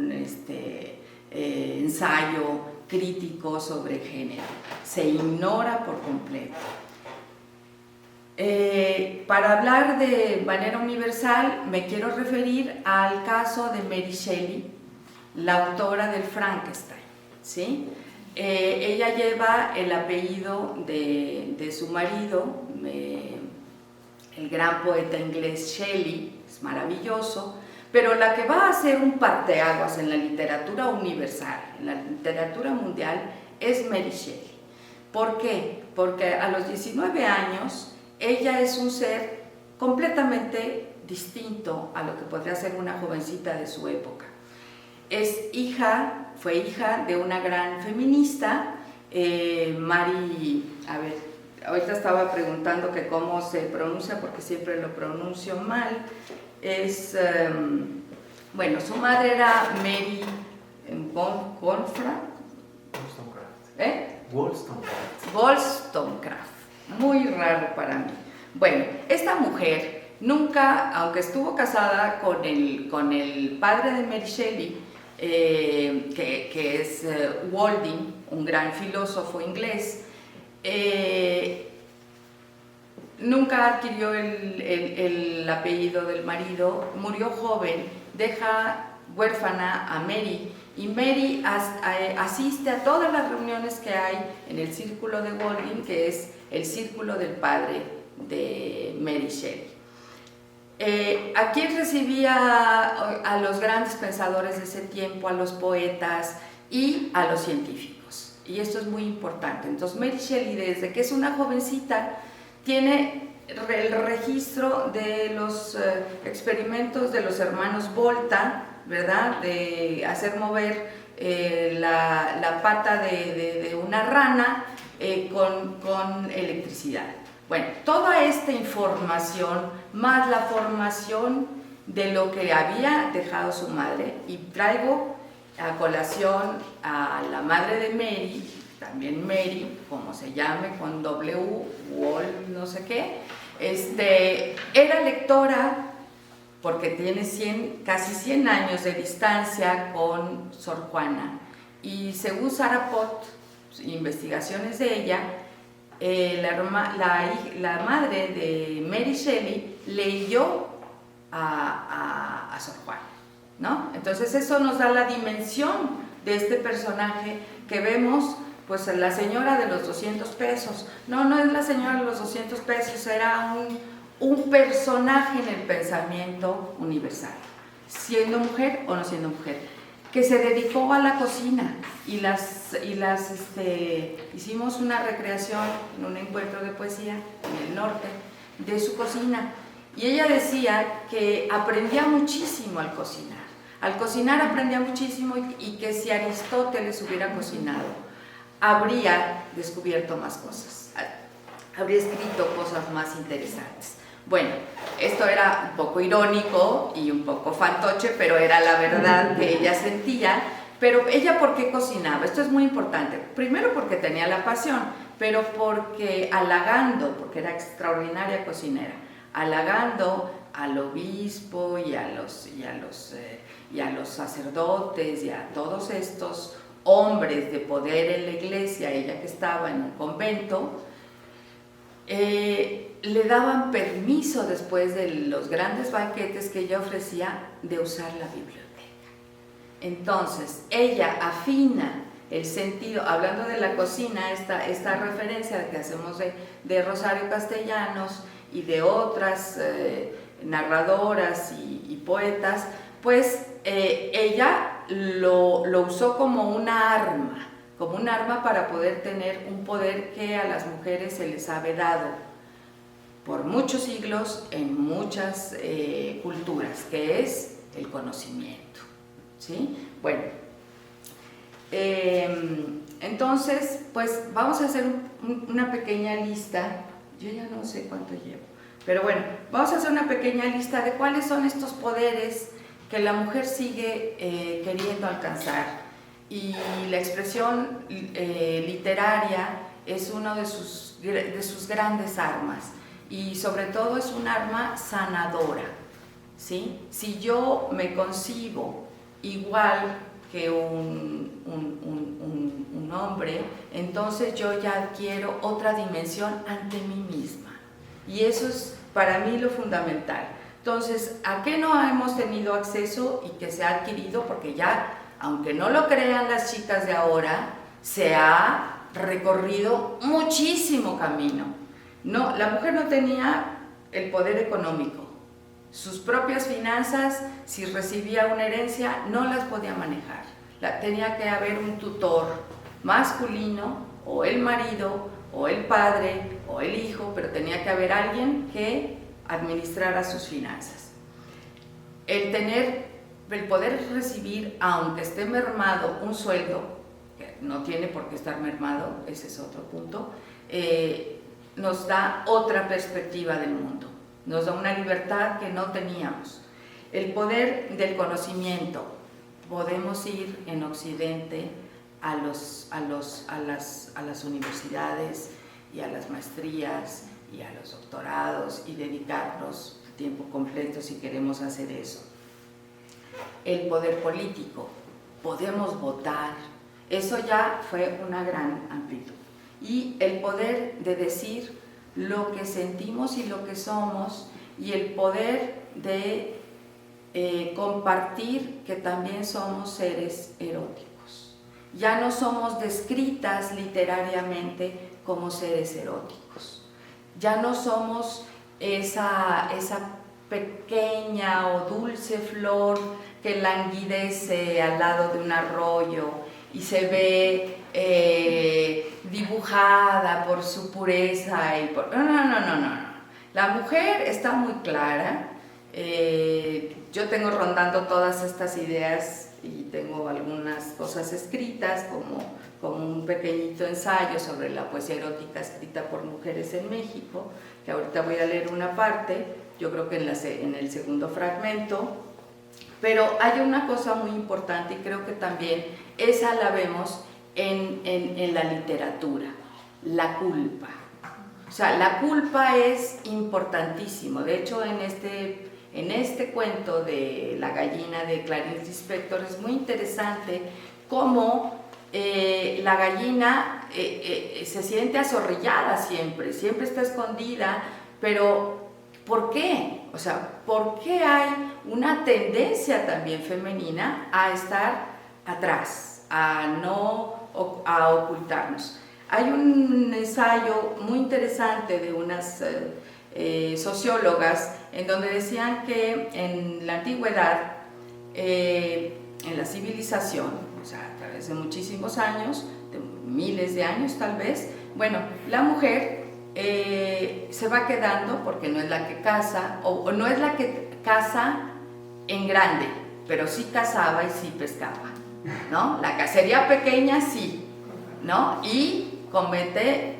ensayo crítico sobre género, se ignora por completo. Para hablar de manera universal, me quiero referir al caso de Mary Shelley, la autora del Frankenstein, ¿sí? Ella lleva el apellido de su marido, el gran poeta inglés Shelley, es maravilloso, pero la que va a hacer un parteaguas en la literatura universal, en la literatura mundial, es Mary Shelley. ¿Por qué? Porque a los 19 años ella es un ser completamente distinto a lo que podría ser una jovencita de su época. Fue hija de una gran feminista, ahorita estaba preguntando que cómo se pronuncia porque siempre lo pronuncio mal. Su madre era Mary Wollstonecraft, muy raro para mí. Bueno, esta mujer nunca, aunque estuvo casada con el padre de Mary Shelley, que es Walding, un gran filósofo inglés, nunca adquirió el apellido del marido, murió joven, deja huérfana a Mary, y Mary asiste a todas las reuniones que hay en el círculo de Walding, que es el círculo del padre de Mary Shelley. ¿A quién recibía? A los grandes pensadores de ese tiempo, a los poetas y a los científicos. Y esto es muy importante. Entonces Mary Shelley, desde que es una jovencita, tiene el registro de los experimentos de los hermanos Volta, ¿verdad? De hacer mover la pata de una rana con electricidad. Bueno, toda esta información, más la formación de lo que había dejado su madre, y traigo a colación a la madre de Mary, también Mary, como se llame, con W, Wall, no sé qué, era lectora porque tiene casi 100 años de distancia con Sor Juana, y según Sarah Pott, investigaciones de ella, la madre de Mary Shelley leyó a Sor Juana, ¿no? Entonces eso nos da la dimensión de este personaje que vemos, pues la señora de los 200 pesos. No es la señora de los 200 pesos, era un personaje en el pensamiento universal, siendo mujer o no siendo mujer, que se dedicó a la cocina y hicimos una recreación en un encuentro de poesía en el norte de su cocina, y ella decía que aprendía muchísimo al cocinar aprendía muchísimo, y que si Aristóteles hubiera cocinado habría descubierto más cosas, habría escrito cosas más interesantes. Bueno, esto era un poco irónico y un poco fantoche, pero era la verdad que ella sentía. Pero ella, ¿por qué cocinaba? Esto es muy importante. Primero porque tenía la pasión, pero porque porque era extraordinaria cocinera, halagando al obispo y a los sacerdotes y a todos estos hombres de poder en la iglesia, ella que estaba en un convento, le daban permiso después de los grandes banquetes que ella ofrecía de usar la biblioteca. Entonces ella afina el sentido, hablando de la cocina, esta referencia que hacemos de Rosario Castellanos y de otras narradoras y poetas, pues ella lo usó como una arma para poder tener un poder que a las mujeres se les ha vedado por muchos siglos en muchas culturas, que es el conocimiento, ¿sí? Bueno, entonces, pues vamos a hacer una pequeña lista. Yo ya no sé cuánto llevo, pero bueno, vamos a hacer una pequeña lista de cuáles son estos poderes que la mujer sigue queriendo alcanzar, y la expresión literaria es una de sus grandes armas, y sobre todo es un arma sanadora, ¿sí? Si yo me concibo igual que un hombre, entonces yo ya adquiero otra dimensión ante mí misma, y eso es para mí lo fundamental. Entonces, ¿a qué no hemos tenido acceso y que se ha adquirido? Porque ya, aunque no lo crean las chicas de ahora, se ha recorrido muchísimo camino. No, la mujer no tenía el poder económico, sus propias finanzas, si recibía una herencia, no las podía manejar. Tenía que haber un tutor masculino, o el marido, o el padre, o el hijo, pero tenía que haber alguien que administrara sus finanzas. El poder recibir, aunque esté mermado, un sueldo, que no tiene por qué estar mermado, ese es otro punto, nos da otra perspectiva del mundo, nos da una libertad que no teníamos. El poder del conocimiento, podemos ir en Occidente a las universidades y a las maestrías y a los doctorados y dedicarnos a tiempo completo si queremos hacer eso. El poder político, podemos votar, eso ya fue una gran amplitud. Y el poder de decir lo que sentimos y lo que somos, y el poder de compartir que también somos seres eróticos. Ya no somos descritas literariamente como seres eróticos, ya no somos esa pequeña o dulce flor que languidece al lado de un arroyo y se ve dibujada por su pureza y por... No. La mujer está muy clara. Yo tengo rondando todas estas ideas y tengo algunas cosas escritas, como un pequeñito ensayo sobre la poesía erótica escrita por mujeres en México, que ahorita voy a leer una parte, yo creo que en el segundo fragmento. Pero hay una cosa muy importante, y creo que también esa la vemos en la literatura: la culpa. O sea, la culpa es importantísimo. De hecho, en este cuento de La gallina de Clarice Lispector es muy interesante cómo la gallina se siente azorrillada siempre, siempre está escondida, pero ¿por qué? O sea, ¿por qué hay una tendencia también femenina a estar atrás, a ocultarnos? Hay un ensayo muy interesante de unas sociólogas en donde decían que en la antigüedad, en la civilización, o sea, a través de muchísimos años, de miles de años tal vez, bueno, la mujer se va quedando porque no es la que casa, o no es la que caza en grande, pero sí cazaba y sí pescaba, ¿no? La cacería pequeña sí, ¿no? Y comete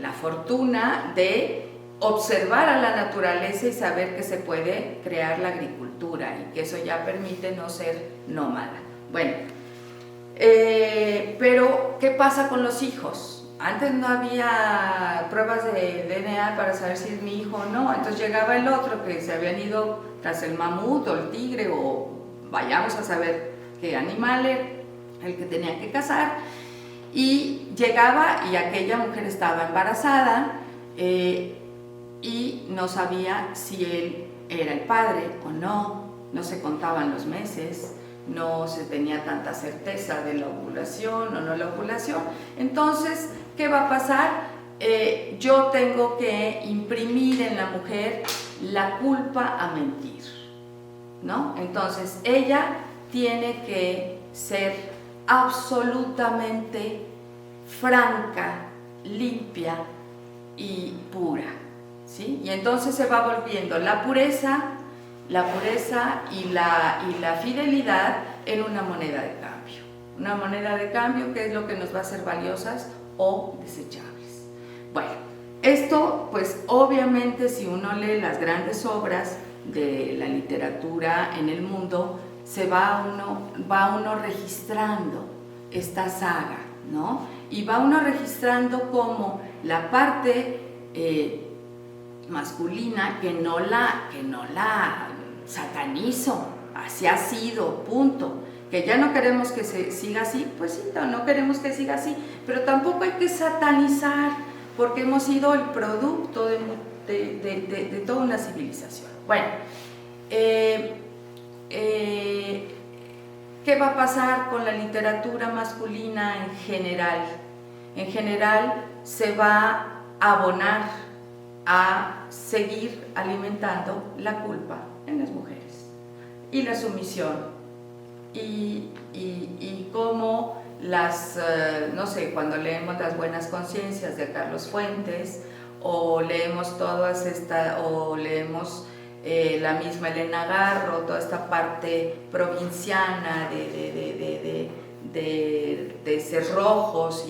la fortuna de observar a la naturaleza y saber que se puede crear la agricultura y que eso ya permite no ser nómada. Bueno, pero ¿qué pasa con los hijos? Antes no había pruebas de DNA para saber si es mi hijo o no, entonces llegaba el otro que se habían ido tras el mamut o el tigre o vayamos a saber qué animal era el que tenía que cazar, y llegaba y aquella mujer estaba embarazada y no sabía si él era el padre o no, no se contaban los meses, no se tenía tanta certeza de la ovulación o no la ovulación. Entonces, ¿qué va a pasar? Yo tengo que imprimir en la mujer la culpa a mentir, ¿no? Entonces, ella tiene que ser absolutamente franca, limpia y pura, ¿sí? Y entonces se va volviendo la pureza y la fidelidad en una moneda de cambio. Una moneda de cambio que es lo que nos va a hacer valiosas o desechables. Bueno, esto pues obviamente si uno lee las grandes obras de la literatura en el mundo, va uno registrando esta saga, ¿no? Y va uno registrando como la parte masculina que no la satanizo, así ha sido, punto. Que ya no queremos que se siga así, pues sí, no queremos que siga así, pero tampoco hay que satanizar, porque hemos sido el producto de toda una civilización. Bueno, ¿qué va a pasar con la literatura masculina en general? En general se va a abonar a seguir alimentando la culpa en las mujeres y la sumisión y cómo no sé, cuando leemos Las Buenas Conciencias de Carlos Fuentes o leemos la misma Elena Garro, toda esta parte provinciana de cerrojos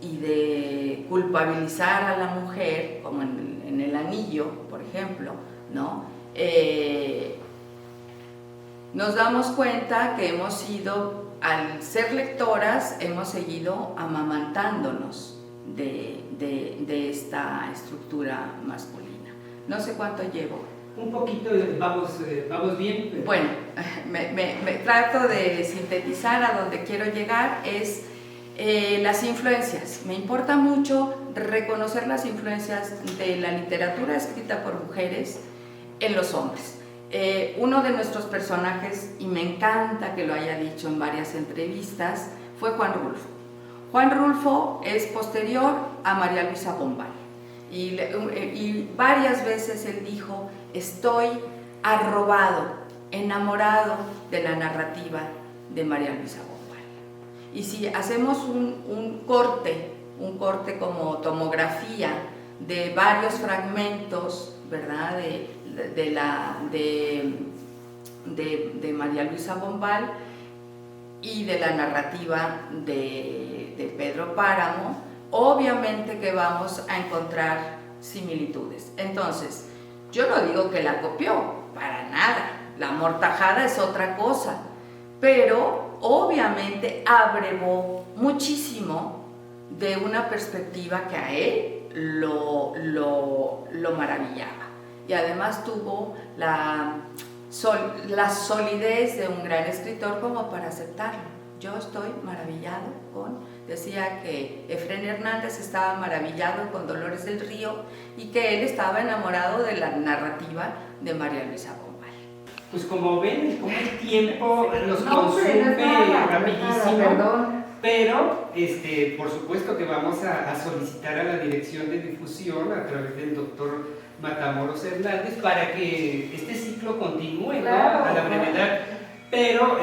y de culpabilizar a la mujer, como en El Anillo, por ejemplo, ¿no? Nos damos cuenta que al ser lectoras, hemos seguido amamantándonos de esta estructura masculina. No sé cuánto llevo. Un poquito, vamos bien. Pero... Bueno, me trato de sintetizar a donde quiero llegar, es las influencias. Me importa mucho reconocer las influencias de la literatura escrita por mujeres en los hombres. Uno de nuestros personajes, y me encanta que lo haya dicho en varias entrevistas, fue Juan Rulfo. Juan Rulfo es posterior a María Luisa Bombal. Y varias veces él dijo, estoy arrobado, enamorado de la narrativa de María Luisa Bombal. Y si hacemos un corte como tomografía de varios fragmentos, ¿verdad?, de María Luisa Bombal y de la narrativa de Pedro Páramo, obviamente que vamos a encontrar similitudes. Entonces, yo no digo que la copió, para nada, la amortajada es otra cosa, pero obviamente abrevó muchísimo de una perspectiva que a él lo maravillaba. Y además tuvo la solidez de un gran escritor como para aceptarlo. Yo estoy maravillado decía que Efrén Hernández estaba maravillado con Dolores del Río y que él estaba enamorado de la narrativa de María Luisa Bombal. Pues como ven, como el tiempo nos No, consume rapidísimo, perdón. pero por supuesto que vamos a solicitar a la Dirección de Difusión a través del doctor Matamoros Hernández para que este ciclo continúe, ¿no? Claro, A la brevedad. Pero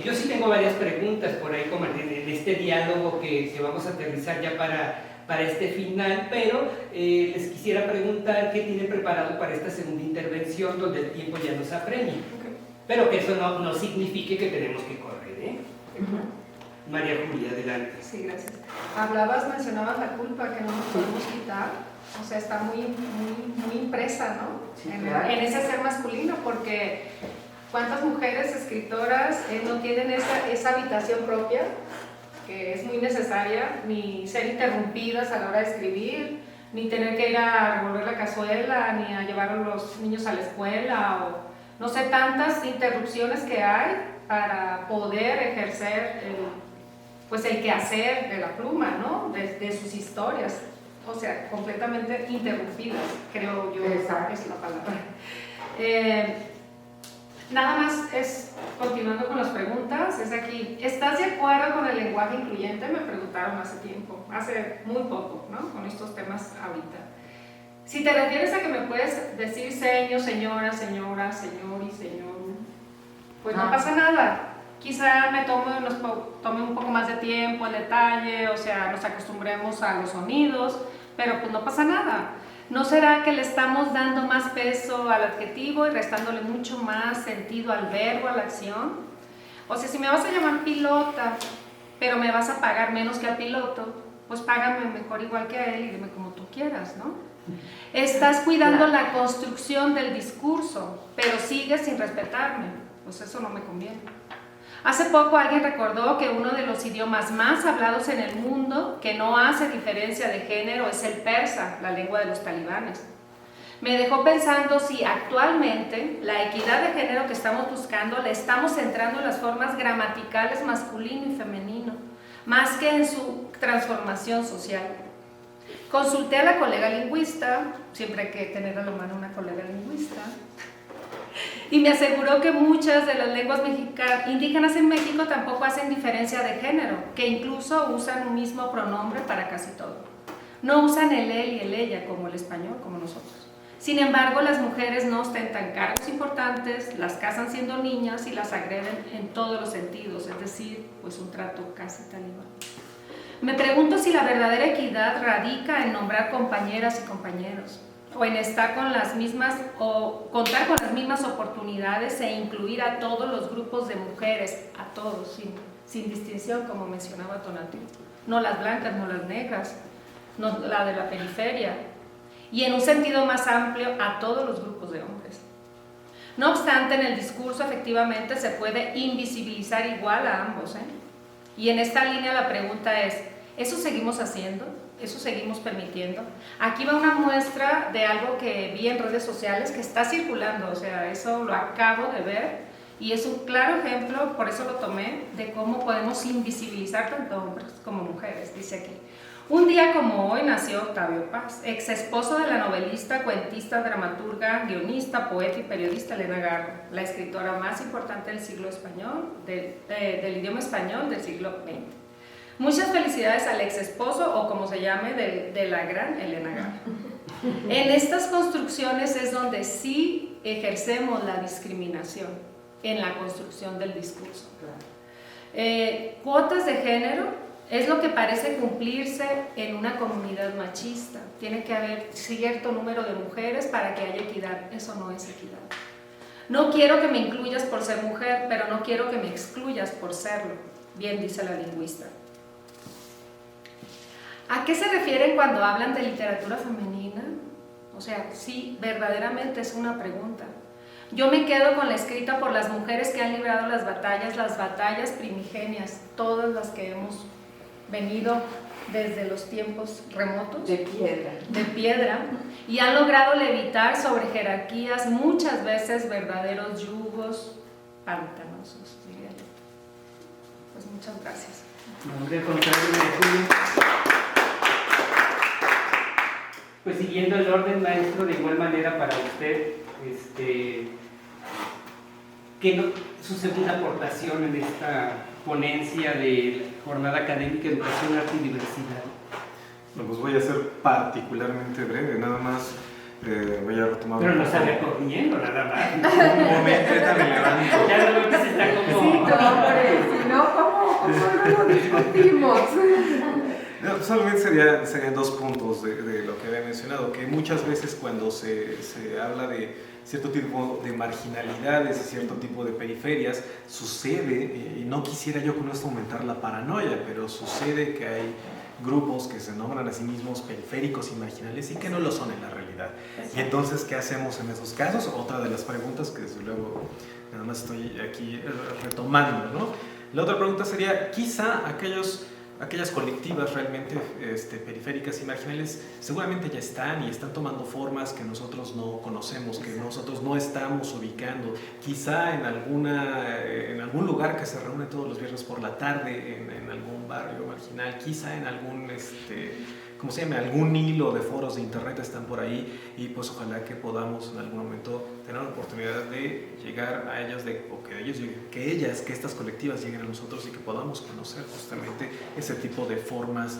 yo sí tengo varias preguntas por ahí como en este diálogo que vamos a aterrizar ya para este final, pero les quisiera preguntar qué tienen preparado para esta segunda intervención donde el tiempo ya nos apremia. Okay. Pero que eso no signifique que tenemos que correr, ¿eh? María Julia, adelante. Sí, gracias. Mencionabas la culpa que no nos podemos quitar, o sea, está muy impresa, ¿no? Sí, claro. En ese ser masculino, porque ¿cuántas mujeres escritoras no tienen esa habitación propia, que es muy necesaria, ni ser interrumpidas a la hora de escribir, ni tener que ir a revolver la cazuela, ni a llevar a los niños a la escuela, o no sé, tantas interrupciones que hay para poder ejercer el quehacer de la pluma, ¿no? De sus historias, o sea, completamente interrumpidas, creo yo. Exacto. Es la palabra. Nada más es, continuando con las preguntas, es aquí, ¿estás de acuerdo con el lenguaje incluyente? Me preguntaron hace tiempo, hace muy poco, ¿no? Con estos temas ahorita. Si te refieres a que me puedes decir señor, señora, señora, señor y señor, pues no pasa nada. Quizá nos tome un poco más de tiempo, el detalle, o sea, nos acostumbremos a los sonidos, pero pues no pasa nada. ¿No será que le estamos dando más peso al adjetivo y restándole mucho más sentido al verbo, a la acción? O sea, si me vas a llamar pilota, pero me vas a pagar menos que al piloto, pues págame mejor igual que a él y dime como tú quieras, ¿no? Estás cuidando la construcción del discurso, pero sigues sin respetarme, pues eso no me conviene. Hace poco alguien recordó que uno de los idiomas más hablados en el mundo, que no hace diferencia de género, es el persa, la lengua de los talibanes. Me dejó pensando si actualmente la equidad de género que estamos buscando la estamos centrando en las formas gramaticales masculino y femenino, más que en su transformación social. Consulté a la colega lingüista, siempre hay que tener a la mano una colega lingüista, y me aseguró que muchas de las lenguas indígenas en México tampoco hacen diferencia de género, que incluso usan un mismo pronombre para casi todo. No usan el él y el ella como el español, como nosotros. Sin embargo, las mujeres no ostentan cargos importantes, las casan siendo niñas y las agreden en todos los sentidos, es decir, pues un trato casi talibán. Me pregunto si la verdadera equidad radica en nombrar compañeras y compañeros, o en estar con las mismas, o contar con las mismas oportunidades e incluir a todos los grupos de mujeres, a todos, sin distinción, como mencionaba Tonatiuh. No las blancas, no las negras, no la de la periferia, y en un sentido más amplio a todos los grupos de hombres. No obstante, en el discurso efectivamente se puede invisibilizar igual a ambos, Y en esta línea la pregunta es, ¿eso seguimos haciendo? ¿Eso seguimos permitiendo? Aquí va una muestra de algo que vi en redes sociales que está circulando, o sea, eso lo acabo de ver y es un claro ejemplo, por eso lo tomé, de cómo podemos invisibilizar tanto hombres como mujeres. Dice aquí, un día como hoy nació Octavio Paz, ex esposo de la novelista, cuentista, dramaturga, guionista, poeta y periodista Elena Garro, la escritora más importante del siglo español, del idioma español del siglo XX. Muchas felicidades al ex esposo o como se llame de la gran Elena Garro. En estas construcciones es donde sí ejercemos la discriminación en la construcción del discurso. Cuotas de género es lo que parece cumplirse en una comunidad machista. Tiene que haber cierto número de mujeres para que haya equidad. Eso no es equidad. No quiero que me incluyas por ser mujer, pero no quiero que me excluyas por serlo. Bien dice la lingüista. ¿A qué se refieren cuando hablan de literatura femenina? O sea, sí, verdaderamente es una pregunta. Yo me quedo con la escrita por las mujeres que han librado las batallas primigenias, todas las que hemos venido desde los tiempos remotos De piedra. de piedra y han logrado levitar sobre jerarquías muchas veces verdaderos yugos pantanosos, diría yo. Pues muchas gracias. No, hombre, al contrario, María Julia. Pues siguiendo el orden, maestro, de igual manera para usted, su segunda aportación en esta ponencia de Jornada Académica Educación, Arte y Diversidad. Bueno, pues voy a ser particularmente breve, nada más voy a retomar. Pero no sale corriendo, nada más. Un momento, ahorita me levanto. Ya no veo que se está como... Sí, hombre, si no, ¿cómo lo discutimos? No, solamente serían 2 puntos de lo que había mencionado, que muchas veces cuando se habla de cierto tipo de marginalidades y cierto tipo de periferias, sucede, y no quisiera yo con esto aumentar la paranoia, pero sucede que hay grupos que se nombran a sí mismos periféricos y marginales y que no lo son en la realidad. Y entonces, ¿qué hacemos en esos casos? Otra de las preguntas que desde luego nada más estoy aquí retomando, ¿no? La otra pregunta sería, quizá aquellas colectivas realmente periféricas y marginales seguramente ya están y están tomando formas que nosotros no conocemos, que nosotros no estamos ubicando. Quizá en algún lugar que se reúne todos los viernes por la tarde, en algún barrio marginal, quizá en algún, ¿cómo se llama? Algún hilo de foros de internet están por ahí, y pues ojalá que podamos en algún momento tener la oportunidad de llegar a ellas, o que ellos lleguen, que estas colectivas lleguen a nosotros y que podamos conocer justamente ese tipo de formas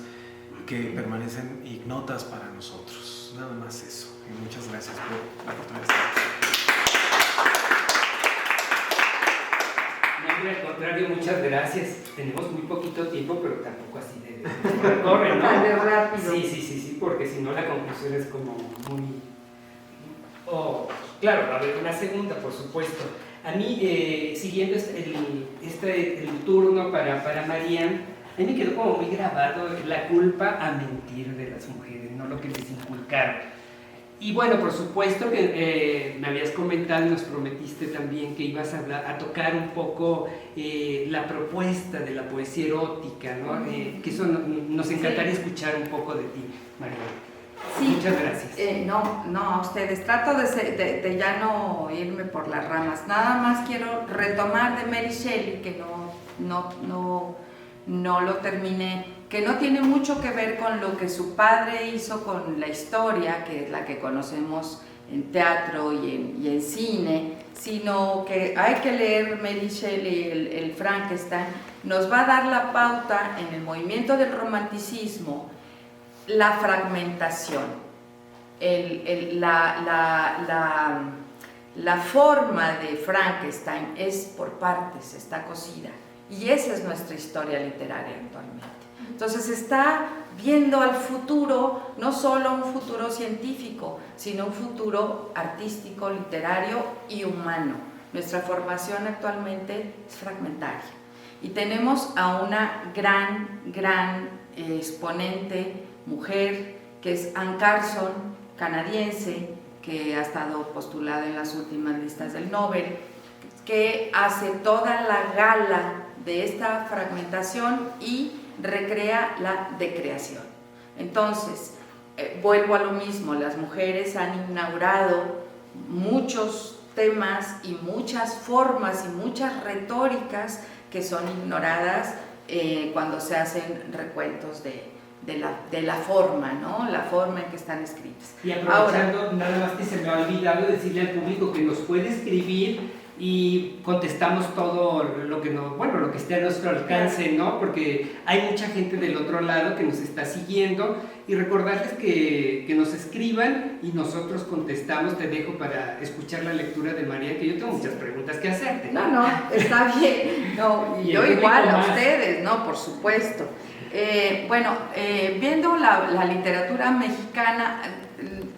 que permanecen ignotas para nosotros. Nada más eso, y muchas gracias por la oportunidad de estar aquí. Al contrario, muchas gracias. Tenemos muy poquito tiempo, pero tampoco así de corre, ¿no? De rápido. Sí, porque si no la conclusión es como muy... claro, va a haber una segunda, por supuesto. A mí, siguiendo el turno para Marian, a mí me quedó como muy grabado la culpa a mentir de las mujeres, no lo que les inculcaron. Y bueno, por supuesto que me habías comentado y nos prometiste también que ibas a tocar un poco la propuesta de la poesía erótica, ¿no? Que eso nos encantaría escuchar un poco de ti, María. Sí. Muchas gracias. No, a ustedes. Trato de ya no irme por las ramas. Nada más quiero retomar de Mary Shelley, que no lo terminé, que no tiene mucho que ver con lo que su padre hizo con la historia, que es la que conocemos en teatro y en cine, sino que hay que leer Mary Shelley, el Frankenstein, nos va a dar la pauta en el movimiento del romanticismo, la fragmentación, la forma de Frankenstein es por partes, está cosida, y esa es nuestra historia literaria actualmente. Entonces está viendo al futuro, no solo un futuro científico, sino un futuro artístico, literario y humano. Nuestra formación actualmente es fragmentaria. Y tenemos a una gran exponente, mujer, que es Anne Carson, canadiense, que ha estado postulada en las últimas listas del Nobel, que hace toda la gala de esta fragmentación y recrea la decreación. Entonces, vuelvo a lo mismo, las mujeres han inaugurado muchos temas y muchas formas y muchas retóricas que son ignoradas cuando se hacen recuentos de la forma, ¿no? La forma en que están escritas. Y aprovechando, nada más que se me ha olvidado decirle al público que nos puede escribir y contestamos todo lo que esté a nuestro alcance, ¿no? Porque hay mucha gente del otro lado que nos está siguiendo, y recordarles que nos escriban y nosotros contestamos. Te dejo para escuchar la lectura de María, que yo tengo muchas preguntas que hacerte. No, está bien. No, y yo igual a ustedes, ¿no? Por supuesto. Viendo la literatura mexicana,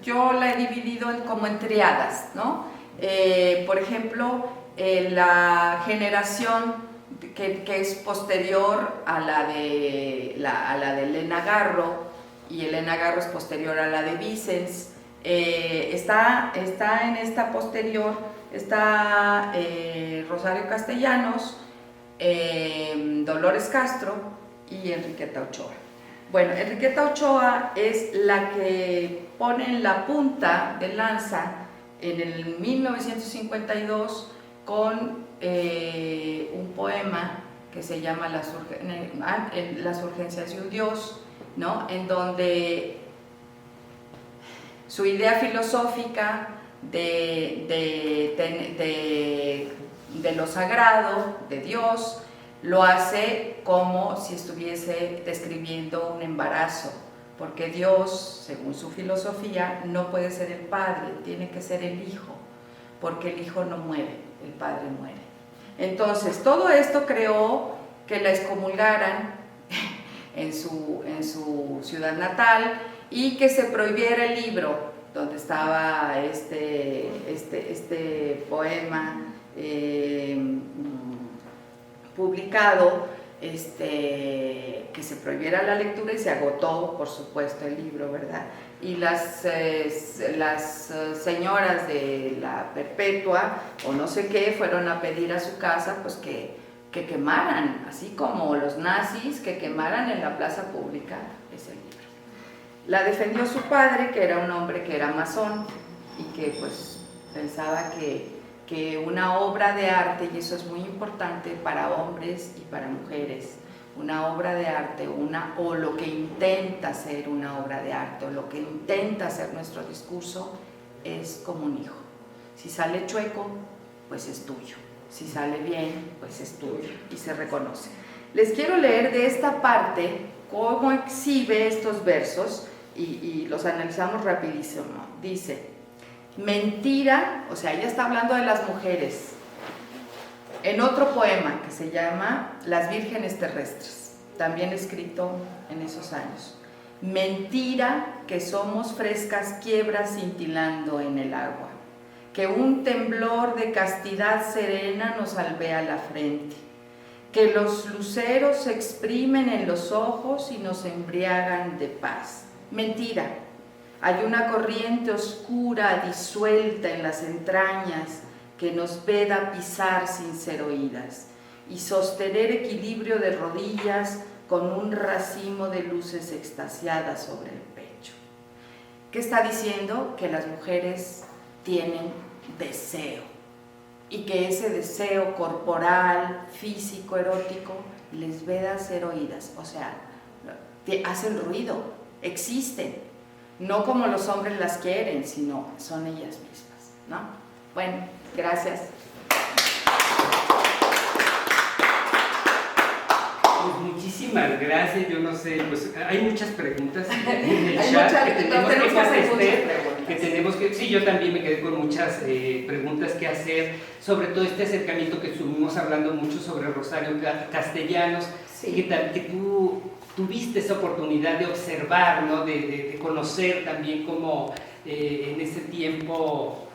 yo la he dividido como en triadas, ¿no? Por ejemplo, la generación que es posterior a la de Elena Garro, y Elena Garro es posterior a la de Vicens. Está en esta posterior, está Rosario Castellanos, Dolores Castro y Enriqueta Ochoa. Bueno, Enriqueta Ochoa es la que pone en la punta de lanza en el 1952 con un poema que se llama Las urgencias de un Dios, ¿no? En donde su idea filosófica de lo sagrado, de Dios, lo hace como si estuviese describiendo un embarazo, porque Dios, según su filosofía, no puede ser el Padre, tiene que ser el Hijo, porque el Hijo no muere, el Padre muere. Entonces, todo esto creó que la excomulgaran en su ciudad natal y que se prohibiera el libro donde estaba este poema publicado, que se prohibiera la lectura, y se agotó, por supuesto, el libro, ¿verdad? Y las señoras de la Perpetua, o no sé qué, fueron a pedir a su casa pues que quemaran, así como los nazis, que quemaran en la plaza pública ese libro. La defendió su padre, que era un hombre que era masón y que pues pensaba que una obra de arte, y eso es muy importante para hombres y para mujeres, una obra de arte o lo que intenta ser una obra de arte o lo que intenta ser nuestro discurso es como un hijo. Si sale chueco, pues es tuyo. Si sale bien, pues es tuyo y se reconoce. Les quiero leer de esta parte cómo exhibe estos versos y los analizamos rapidísimo. Dice: mentira, o sea, ella está hablando de las mujeres, en otro poema que se llama Las Vírgenes Terrestres, también escrito en esos años. Mentira que somos frescas quiebras cintilando en el agua, que un temblor de castidad serena nos albea la frente, que los luceros se exprimen en los ojos y nos embriagan de paz. Mentira. Hay una corriente oscura disuelta en las entrañas que nos veda pisar sin ser oídas y sostener equilibrio de rodillas con un racimo de luces extasiadas sobre el pecho. ¿Qué está diciendo? Que las mujeres tienen deseo y que ese deseo corporal, físico, erótico les veda ser oídas, o sea, hacen ruido, existen. No como los hombres las quieren, sino son ellas mismas, ¿no? Bueno, gracias. Pues muchísimas gracias. Yo no sé, pues hay muchas preguntas en el chat que tenemos que... Sí, yo también me quedé con muchas preguntas que hacer, sobre todo este acercamiento que estuvimos hablando mucho sobre Rosario Castellanos, sí. que tú tuviste esa oportunidad de observar, ¿no? de conocer también cómo en ese tiempo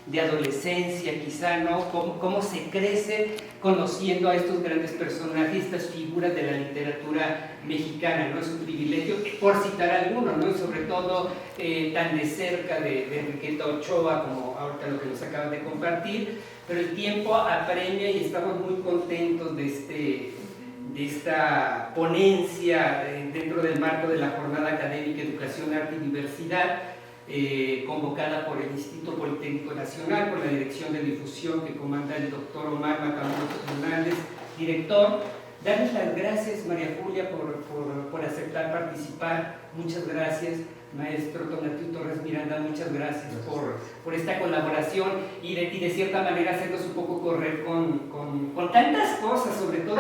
de adolescencia quizá, ¿no? Cómo se crece conociendo a estos grandes personajes, estas figuras de la literatura mexicana, ¿no? Es un privilegio, por citar algunos, ¿no? Y sobre todo tan de cerca de Enriqueta Ochoa, como ahorita lo que nos acaban de compartir, pero el tiempo apremia y estamos muy contentos de esta ponencia dentro del marco de la Jornada Académica Educación, Arte y Diversidad, convocada por el Instituto Politécnico Nacional, por la Dirección de Difusión que comanda el doctor Omar Matamoros Hernández, director. Darles las gracias, María Julia, por aceptar participar. Muchas gracias, maestro Tonatiuh Torres Miranda, muchas gracias por esta colaboración y de cierta manera hacernos un poco correr con tantas cosas, sobre todo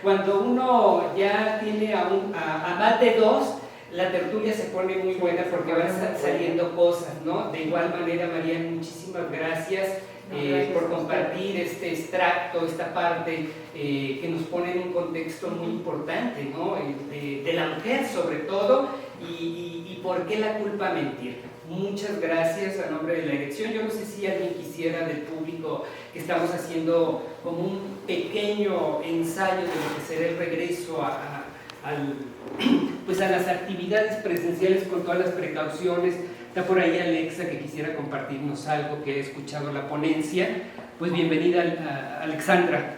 cuando uno ya tiene a más de dos, la tertulia se pone muy buena porque van saliendo cosas, ¿no? De igual manera, María, muchísimas gracias por compartir este extracto, esta parte que nos pone en un contexto muy importante, ¿no? De la mujer sobre todo y por qué la culpa mentir. Muchas gracias a nombre de la dirección. Yo no sé si alguien quisiera del público, que estamos haciendo como un pequeño ensayo de lo que será el regreso a las actividades presenciales con todas las precauciones. Está por ahí Alexa, que quisiera compartirnos algo, que he escuchado la ponencia. Pues bienvenida, Alexandra.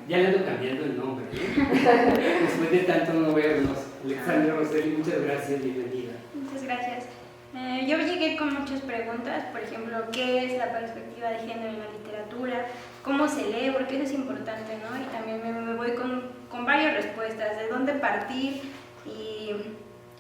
Ya le ando cambiando el nombre, ¿eh? Después de tanto no vernos. Alexandra Rosselli, muchas gracias, bienvenida. Muchas gracias. Yo llegué con muchas preguntas, por ejemplo, ¿qué es la perspectiva de género en la literatura? ¿Cómo se lee? Porque eso es importante, ¿no? Y también me voy con varias respuestas, de dónde partir,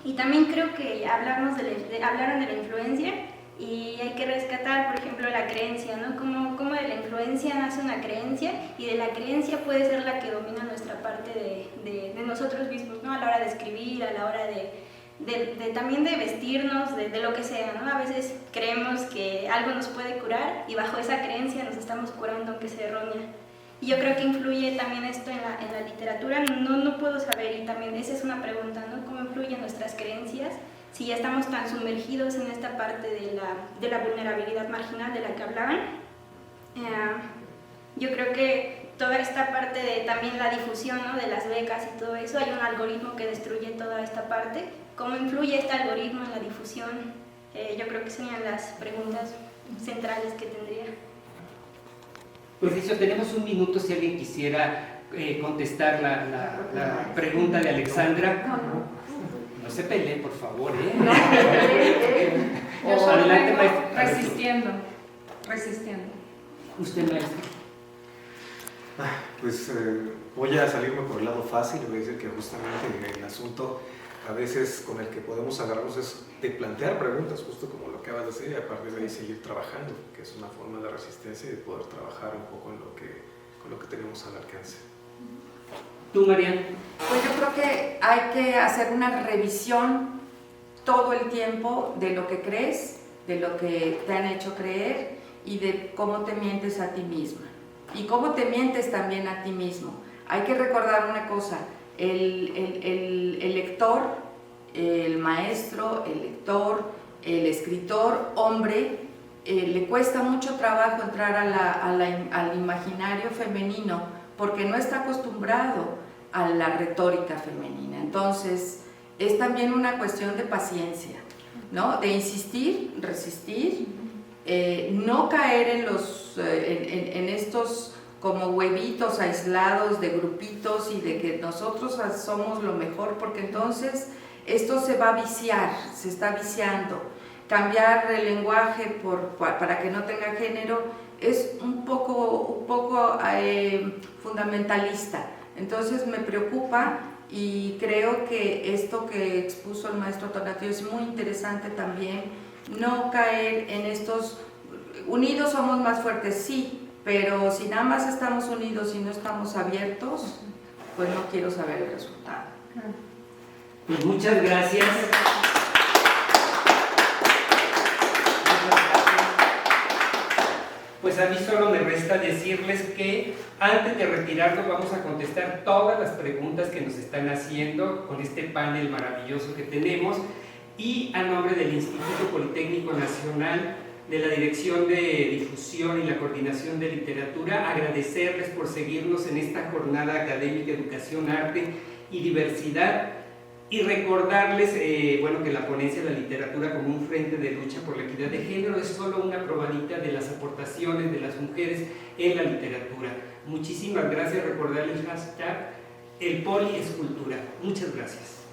y también creo que hablaron de la influencia, y hay que rescatar, por ejemplo, la creencia, ¿no? Cómo de la influencia nace una creencia, y de la creencia puede ser la que domina nuestra parte de nosotros mismos, ¿no? A la hora de escribir, a la hora también de vestirnos, de lo que sea, ¿no? A veces creemos que algo nos puede curar y bajo esa creencia nos estamos curando aunque sea errónea. Y yo creo que influye también esto en la literatura, no puedo saber, y también esa es una pregunta, ¿no? ¿Cómo influyen nuestras creencias si ya estamos tan sumergidos en esta parte de la vulnerabilidad marginal de la que hablaban? Yo creo que toda esta parte de también la difusión, ¿no? De las becas y todo eso, hay un algoritmo que destruye toda esta parte. ¿Cómo influye este algoritmo en la difusión? Yo creo que serían las preguntas centrales que tendría. Pues eso, tenemos un minuto si alguien quisiera contestar la pregunta de Alexandra. No se peleen, por favor, Yo solo Adelante, vengo maestro. resistiendo. Usted, maestro. Pues voy a salirme por el lado fácil y voy a decir que justamente el asunto a veces con el que podemos agarrarnos es de plantear preguntas, justo como lo acabas de decir, y a partir de ahí seguir trabajando, que es una forma de resistencia y de poder trabajar un poco con lo que tenemos al alcance. ¿Tú, Mariana? Pues yo creo que hay que hacer una revisión todo el tiempo de lo que crees, de lo que te han hecho creer y de cómo te mientes a ti misma y cómo te mientes también a ti mismo. Hay que recordar una cosa, el lector, el maestro, el lector, el escritor, hombre, le cuesta mucho trabajo entrar al imaginario femenino porque no está acostumbrado a la retórica femenina. Entonces, es también una cuestión de paciencia, ¿no? De insistir, resistir, no caer en estos como huevitos aislados de grupitos y de que nosotros somos lo mejor, porque entonces esto se va a viciar, se está viciando. Cambiar el lenguaje para que no tenga género es un poco fundamentalista. Entonces me preocupa y creo que esto que expuso el maestro Tonatiuh es muy interesante también, no caer en estos, unidos somos más fuertes, sí, pero si nada más estamos unidos y no estamos abiertos, pues no quiero saber el resultado. Pues muchas gracias. Pues a mí solo me resta decirles que antes de retirarnos vamos a contestar todas las preguntas que nos están haciendo con este panel maravilloso que tenemos, y a nombre del Instituto Politécnico Nacional, de la Dirección de Difusión y la Coordinación de Literatura, agradecerles por seguirnos en esta jornada académica, educación, arte y diversidad, y recordarles que la ponencia de la literatura como un frente de lucha por la equidad de género es solo una probadita de las aportaciones de las mujeres en la literatura. Muchísimas gracias. Recordarles el hashtag El Poli es Cultura. Muchas gracias.